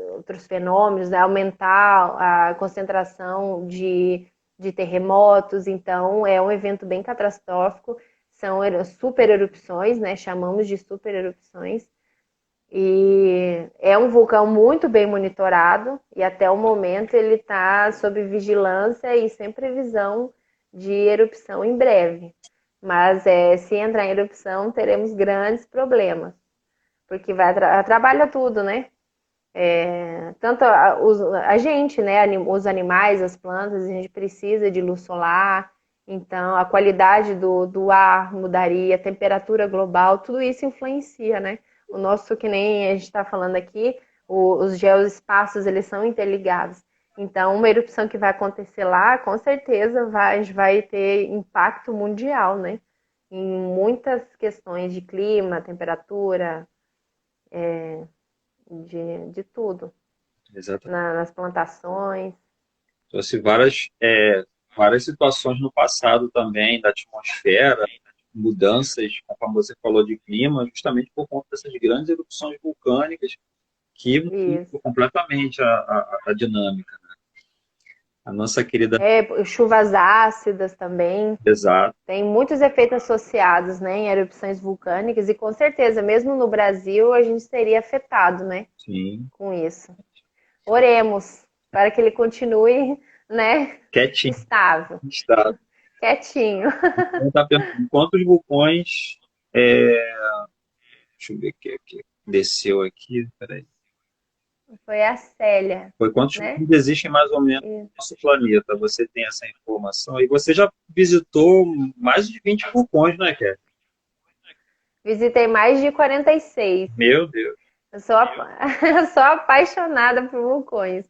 Speaker 2: fenômenos, né? Aumentar a concentração de terremotos. Então, é um evento bem catastrófico. São super erupções, né? Chamamos de super erupções. E é um vulcão muito bem monitorado e até o momento ele está sob vigilância e sem previsão de erupção em breve. Mas se entrar em erupção, teremos grandes problemas porque atrapalha tudo, né? Tanto a gente, né, os animais, as plantas, a gente precisa de luz solar, então a qualidade do ar mudaria, a temperatura global, tudo isso influencia, né? O nosso, que nem a gente está falando aqui, os geoespaços, eles são interligados. Então, uma erupção que vai acontecer lá, com certeza vai ter impacto mundial, né? Em muitas questões de clima, temperatura, de tudo.
Speaker 3: Exatamente.
Speaker 2: Nas plantações.
Speaker 3: Trouxe várias situações no passado também, da atmosfera, mudanças, conforme você falou, de clima, justamente por conta dessas grandes erupções vulcânicas que
Speaker 2: Isso.
Speaker 3: mudam completamente a dinâmica. A nossa querida.
Speaker 2: Chuvas ácidas também.
Speaker 3: Exato.
Speaker 2: Tem muitos efeitos associados, né, em erupções vulcânicas e com certeza, mesmo no Brasil, a gente seria afetado, né,
Speaker 3: Sim.
Speaker 2: com isso. Oremos para que ele continue, né,
Speaker 3: Quietinho.
Speaker 2: estável.
Speaker 3: Estável.
Speaker 2: Quietinho.
Speaker 3: Então, tá perguntando quantos vulcões. Deixa eu ver aqui. Desceu aqui. Peraí.
Speaker 2: Foi a Célia,
Speaker 3: Foi quantos
Speaker 2: né?
Speaker 3: vulcões existem mais ou menos no nosso planeta? Você tem essa informação? E você já visitou mais de 20 vulcões, né, Kelly?
Speaker 2: Visitei mais de 46.
Speaker 3: Meu Deus.
Speaker 2: Eu sou apaixonada por vulcões.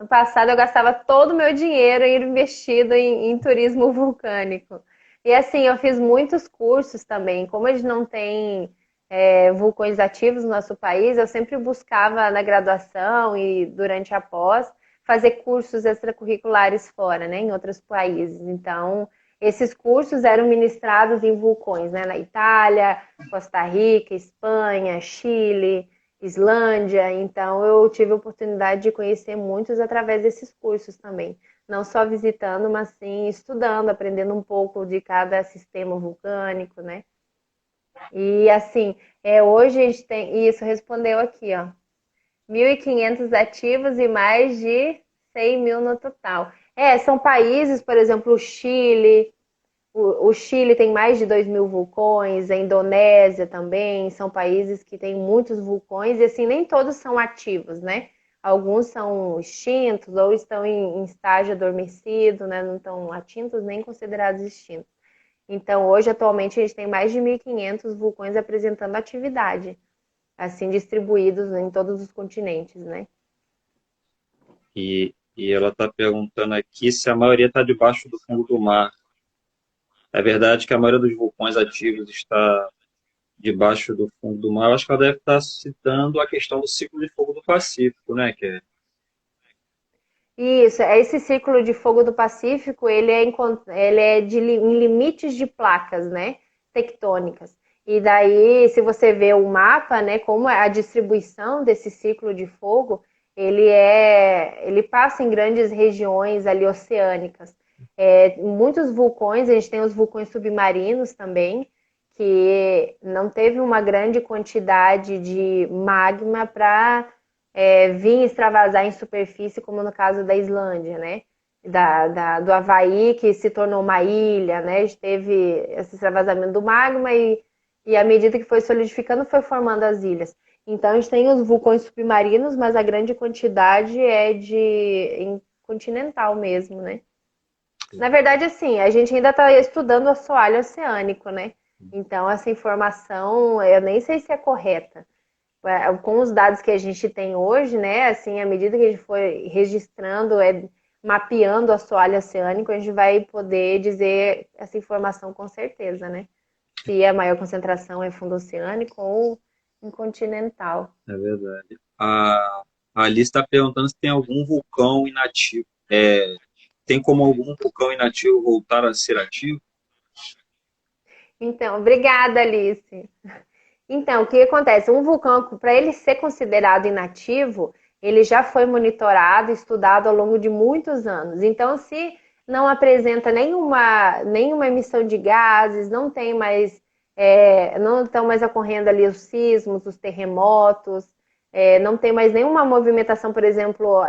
Speaker 2: No passado, eu gastava todo o meu dinheiro investido em turismo vulcânico. E assim, eu fiz muitos cursos também. Como a gente não tem vulcões ativos no nosso país, eu sempre buscava na graduação e durante a pós fazer cursos extracurriculares fora, né, em outros países. Então, esses cursos eram ministrados em vulcões, né, na Itália, Costa Rica, Espanha, Chile, Islândia, então eu tive a oportunidade de conhecer muitos através desses cursos também. Não só visitando, mas sim estudando, aprendendo um pouco de cada sistema vulcânico, né? E assim, hoje a gente tem. Isso respondeu aqui, ó. 1.500 ativos e mais de 100 mil no total. São países, por exemplo, o Chile, o Chile tem mais de 2.000 vulcões, a Indonésia também, são países que têm muitos vulcões e assim, nem todos são ativos, né? Alguns são extintos ou estão em estágio adormecido, né? Não estão ativos nem considerados extintos. Então, hoje, atualmente, a gente tem mais de 1.500 vulcões apresentando atividade, assim, distribuídos em todos os continentes, né?
Speaker 3: E ela está perguntando aqui se a maioria está debaixo do fundo do mar. É verdade que a maioria dos vulcões ativos está debaixo do fundo do mar. Eu acho que ela deve estar citando a questão do ciclo de fogo do Pacífico, né?
Speaker 2: Isso, esse ciclo de fogo do Pacífico, ele é em limites de placas, né, tectônicas. E daí, se você vê o mapa, né, como é a distribuição desse ciclo de fogo, ele passa em grandes regiões ali oceânicas. Muitos vulcões, a gente tem os vulcões submarinos também, que não teve uma grande quantidade de magma para vir extravasar em superfície, como no caso da Islândia, né? Do Havaí, que se tornou uma ilha, né? A gente teve esse extravasamento do magma e à medida que foi solidificando, foi formando as ilhas. Então, a gente tem os vulcões submarinos, mas a grande quantidade é em continental mesmo, né? Na verdade, assim, a gente ainda está estudando o assoalho oceânico, né? Então, essa informação, eu nem sei se é correta. Com os dados que a gente tem hoje, né? Assim, à medida que a gente for registrando, mapeando o assoalho oceânico, a gente vai poder dizer essa informação com certeza, né? Se a maior concentração é fundo oceânico ou em continental.
Speaker 3: É verdade. A Alice está perguntando se tem algum vulcão inativo. Tem como algum vulcão inativo voltar a ser ativo?
Speaker 2: Então, obrigada, Alice. Então, o que acontece? Um vulcão, para ele ser considerado inativo, ele já foi monitorado, estudado ao longo de muitos anos. Então, se não apresenta nenhuma emissão de gases, não estão mais ocorrendo ali os sismos, os terremotos, não tem mais nenhuma movimentação, por exemplo,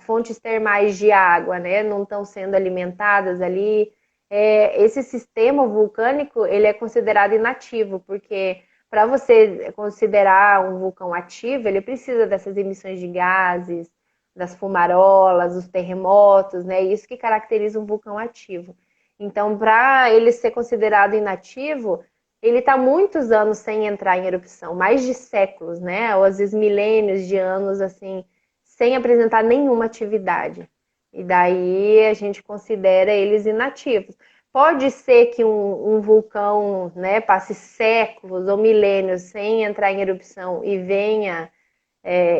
Speaker 2: fontes termais de água, né? Não estão sendo alimentadas ali. Esse sistema vulcânico, ele é considerado inativo, porque para você considerar um vulcão ativo, ele precisa dessas emissões de gases, das fumarolas, dos terremotos, né? Isso que caracteriza um vulcão ativo. Então, para ele ser considerado inativo, ele está muitos anos sem entrar em erupção, mais de séculos, né? Ou às vezes milênios de anos, assim, sem apresentar nenhuma atividade. E daí a gente considera eles inativos. Pode ser que um vulcão, né, passe séculos ou milênios sem entrar em erupção e venha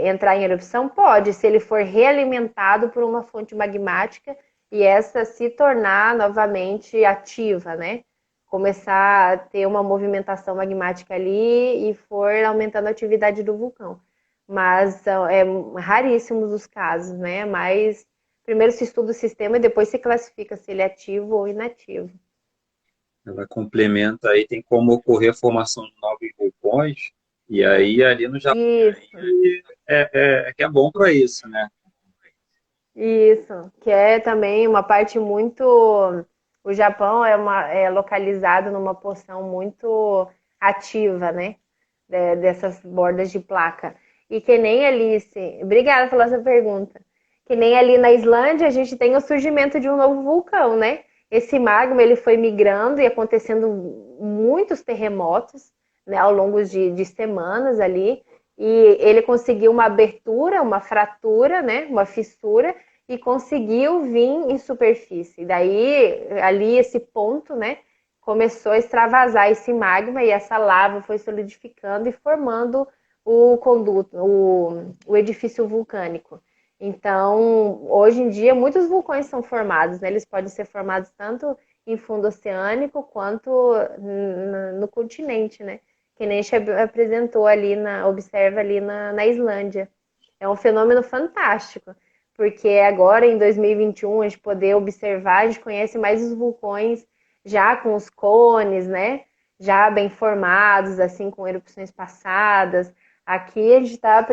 Speaker 2: entrar em erupção? Pode, se ele for realimentado por uma fonte magmática e essa se tornar novamente ativa, né? Começar a ter uma movimentação magmática ali e for aumentando a atividade do vulcão. Mas é raríssimos os casos, né? Mas primeiro se estuda o sistema e depois se classifica se ele é ativo ou inativo.
Speaker 3: Ela complementa aí, tem como ocorrer a formação de novos vulcões, e aí ali no Japão
Speaker 2: Isso,
Speaker 3: que é bom para isso, né?
Speaker 2: isso. Que é também uma parte muito. O Japão é localizado numa porção muito ativa, né? Dessas bordas de placa. E que nem ali, obrigada pela sua pergunta. Que nem ali na Islândia a gente tem o surgimento de um novo vulcão, né? Esse magma ele foi migrando e acontecendo muitos terremotos, né, ao longo de semanas ali. E ele conseguiu uma abertura, uma fratura, né, uma fissura, e conseguiu vir em superfície. Daí, ali, esse ponto, né, começou a extravasar esse magma e essa lava foi solidificando e formando o conduto, o edifício vulcânico. Então, hoje em dia, muitos vulcões são formados, né? Eles podem ser formados tanto em fundo oceânico quanto no continente, né? Que nem a gente apresentou ali, observa ali na Islândia. É um fenômeno fantástico, porque agora em 2021 a gente poder observar, a gente conhece mais os vulcões já com os cones, né? Já bem formados, assim, com erupções passadas. Aqui a gente está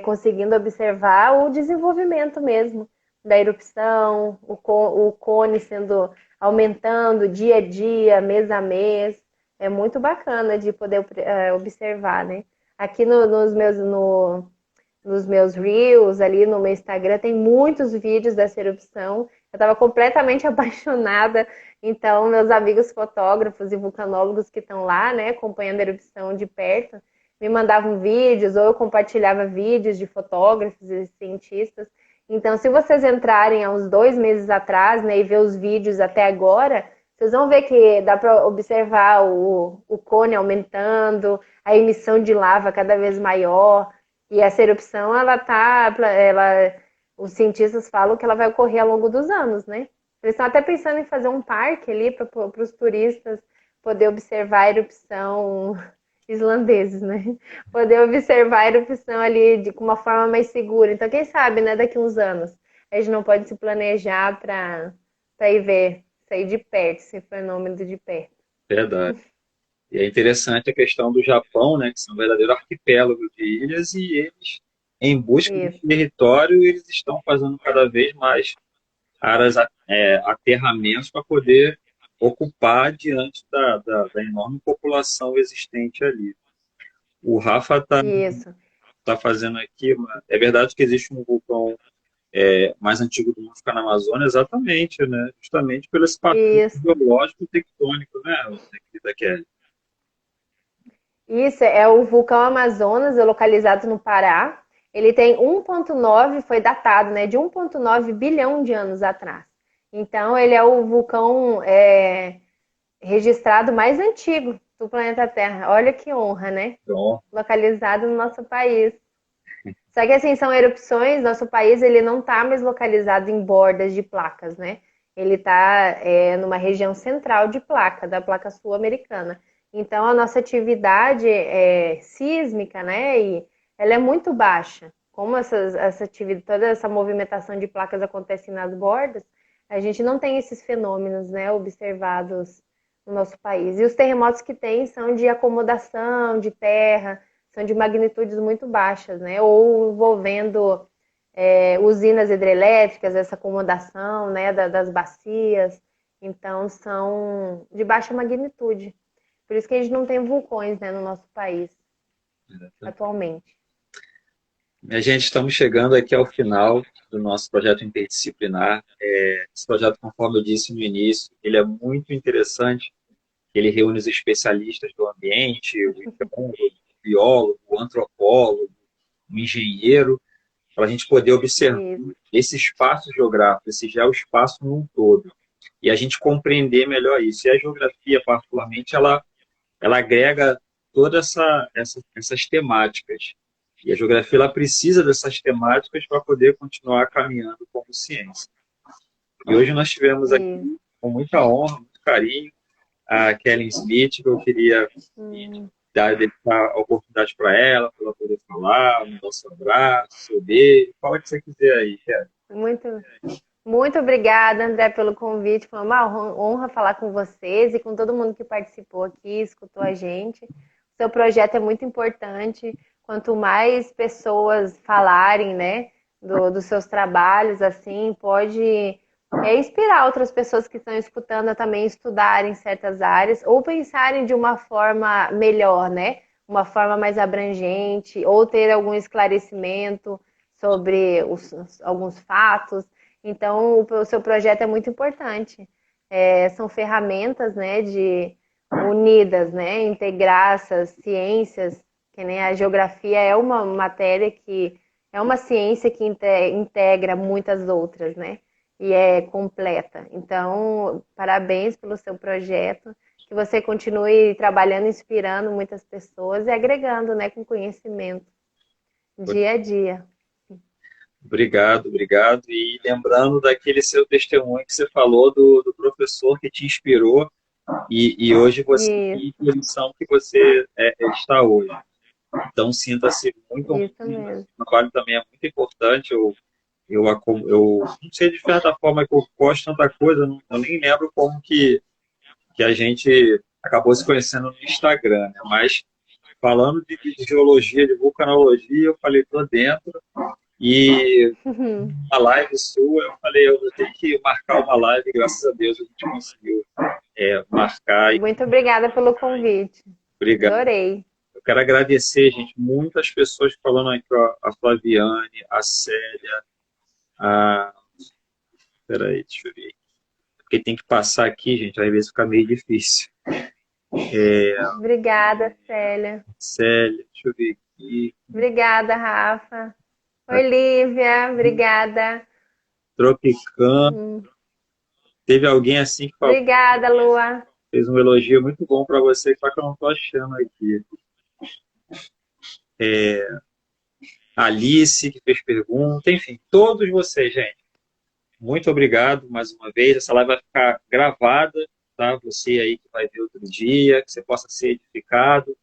Speaker 2: conseguindo observar o desenvolvimento mesmo da erupção, o cone sendo aumentando dia a dia, mês a mês. É muito bacana de poder observar, né? Aqui nos meus reels, ali no meu Instagram, tem muitos vídeos dessa erupção. Eu estava completamente apaixonada. Então, meus amigos fotógrafos e vulcanólogos que estão lá, né, acompanhando a erupção de perto, me mandavam vídeos ou eu compartilhava vídeos de fotógrafos e cientistas. Então, se vocês entrarem há uns 2 meses atrás, né, e ver os vídeos até agora, vocês vão ver que dá para observar o cone aumentando, a emissão de lava cada vez maior. E essa erupção, os cientistas falam que ela vai ocorrer ao longo dos anos, né? Eles estão até pensando em fazer um parque ali para os turistas poder observar a erupção islandeses, né? Poder observar a erupção ali com uma forma mais segura. Então, quem sabe, né, daqui uns anos, a gente não pode se planejar para ir ver, sair de perto, esse fenômeno de perto.
Speaker 3: Verdade. E é interessante a questão do Japão, né, que são um verdadeiro arquipélago de ilhas, e eles, em busca de
Speaker 2: Isso.
Speaker 3: território, eles estão fazendo cada vez mais áreas, aterramentos para poder ocupar diante da enorme população existente ali. O Rafa
Speaker 2: Isso.
Speaker 3: tá fazendo aqui, é verdade que existe um vulcão mais antigo do mundo fica na Amazônia, exatamente, né? Justamente pelo esse padrão
Speaker 2: Isso.
Speaker 3: geológico tectônico, né? Da Kelly.
Speaker 2: Isso é o vulcão Amazonas, localizado no Pará. Ele tem 1,9, foi datado, né, de 1,9 bilhão de anos atrás. Então, ele é o vulcão registrado mais antigo do planeta Terra. Olha que honra, né?
Speaker 3: Então,
Speaker 2: Localizado no nosso país. Só que assim, são erupções, nosso país ele não está mais localizado em bordas de placas, né? Ele está numa região central de placa, da placa sul-americana. Então a nossa atividade sísmica, né? E ela é muito baixa. Como essa atividade, toda essa movimentação de placas acontece nas bordas, a gente não tem esses fenômenos, né, observados no nosso país. E os terremotos que tem são de acomodação de terra, são de magnitudes muito baixas, né? Ou envolvendo usinas hidrelétricas, essa acomodação, né, das bacias. Então, são de baixa magnitude. Por isso que a gente não tem vulcões, né, no nosso país, atualmente.
Speaker 3: Minha gente, estamos chegando aqui ao final do nosso projeto interdisciplinar. Esse projeto, conforme eu disse no início, ele é muito interessante. Ele reúne os especialistas do ambiente, o etnólogo, o biólogo, o antropólogo, o engenheiro, para a gente poder observar
Speaker 2: Isso.
Speaker 3: esse espaço geográfico, esse geoespaço num todo, e a gente compreender melhor isso. E a geografia, particularmente, ela agrega todas essas temáticas. E a geografia ela precisa dessas temáticas para poder continuar caminhando como ciência. E hoje nós tivemos aqui,
Speaker 2: Isso.
Speaker 3: com muita honra, muito carinho, a Kellen Smith, que eu queria deixar a oportunidade para ela poder falar, um nosso abraço, seu beijo, fala o que você quiser aí, Kellen.
Speaker 2: Muito, muito obrigada, André, pelo convite. Foi uma honra falar com vocês e com todo mundo que participou aqui, escutou a gente. Seu projeto é muito importante. Quanto mais pessoas falarem, né, dos seus trabalhos, assim, pode inspirar outras pessoas que estão escutando a também estudarem certas áreas ou pensarem de uma forma melhor, né? Uma forma mais abrangente, ou ter algum esclarecimento sobre alguns fatos. Então, o seu projeto é muito importante. São ferramentas, né, unidas, né, integrar essas ciências, que nem a geografia é uma matéria que é uma ciência que integra muitas outras, né, e é completa. Então, parabéns pelo seu projeto, que você continue trabalhando, inspirando muitas pessoas e agregando, né, com conhecimento dia a dia.
Speaker 3: Obrigado, obrigado. E lembrando daquele seu testemunho que você falou do professor que te inspirou e hoje você tem a posição que você está hoje. Então, sinta-se muito
Speaker 2: Isso
Speaker 3: honrado.
Speaker 2: mesmo.
Speaker 3: O trabalho também é muito importante. Eu não sei de certa forma que eu gosto de tanta coisa, eu nem lembro como que a gente acabou se conhecendo no Instagram, né? Mas falando de geologia, de vulcanologia, eu falei, tô dentro. E a live sua, eu falei, eu vou ter que marcar uma live, graças a Deus a gente conseguiu marcar.
Speaker 2: Muito obrigada pelo convite.
Speaker 3: Obrigado.
Speaker 2: Adorei.
Speaker 3: Eu quero agradecer, gente, muitas pessoas falando aqui, ó, a Flaviane, a Célia, a... Peraí, deixa eu ver. Porque tem que passar aqui, gente, às vezes fica meio difícil.
Speaker 2: Obrigada, Célia.
Speaker 3: Célia, deixa eu ver aqui.
Speaker 2: Obrigada, Rafa. Oi, Lívia. Obrigada.
Speaker 3: Tropicano. Teve alguém assim que falou,
Speaker 2: Obrigada, Lua.
Speaker 3: fez um elogio muito bom para você, só que eu não estou achando aqui. Alice, que fez pergunta, enfim, todos vocês, gente. Muito obrigado mais uma vez. Essa live vai ficar gravada, tá? Você aí que vai ver outro dia, que você possa ser edificado.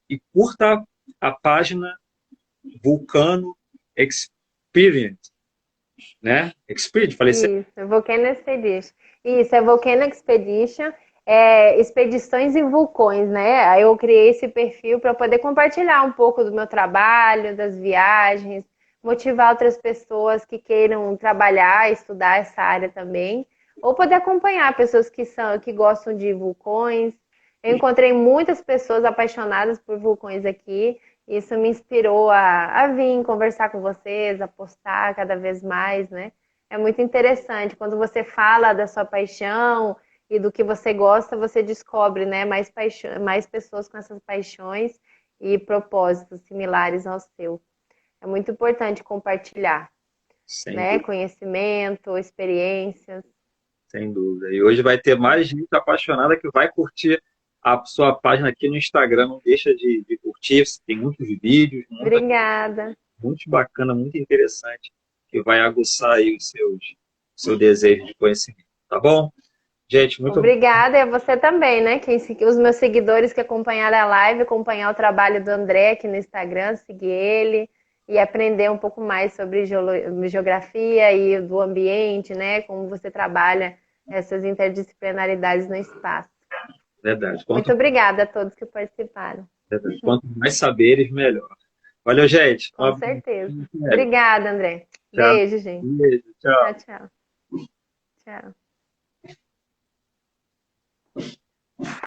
Speaker 3: E curta a página Vulcano Experience, né? Experience, falei certo?
Speaker 2: Isso, Volcano Expedition. Isso, é Volcano Expedition, expedições e vulcões, né? Aí eu criei esse perfil para poder compartilhar um pouco do meu trabalho, das viagens, motivar outras pessoas que queiram trabalhar, estudar essa área também, ou poder acompanhar pessoas que gostam de vulcões. Eu encontrei muitas pessoas apaixonadas por vulcões aqui. Isso me inspirou a vir conversar com vocês, a postar cada vez mais, né? É muito interessante. Quando você fala da sua paixão e do que você gosta, você descobre, né, mais pessoas com essas paixões e propósitos similares ao seu. É muito importante compartilhar, né? Conhecimento, experiências.
Speaker 3: Sem dúvida. E hoje vai ter mais gente apaixonada que vai curtir a sua página aqui no Instagram. Não deixa de curtir. Tem muitos vídeos.
Speaker 2: Obrigada.
Speaker 3: Muito bacana, muito interessante. Que vai aguçar aí seu desejo de conhecimento. Tá bom? Gente, muito
Speaker 2: obrigada. E a você também, né? Os meus seguidores que acompanharam a live, acompanhar o trabalho do André aqui no Instagram, seguir ele e aprender um pouco mais sobre geografia e do ambiente, né? Como você trabalha essas interdisciplinaridades no espaço.
Speaker 3: Verdade.
Speaker 2: Muito obrigada a todos que participaram.
Speaker 3: Verdade. Quanto mais saberes, melhor. Valeu, gente.
Speaker 2: Com certeza. Obrigada, André.
Speaker 3: Tchau.
Speaker 2: Beijo, gente.
Speaker 3: Beijo, tchau.
Speaker 2: Tchau, tchau. Tchau.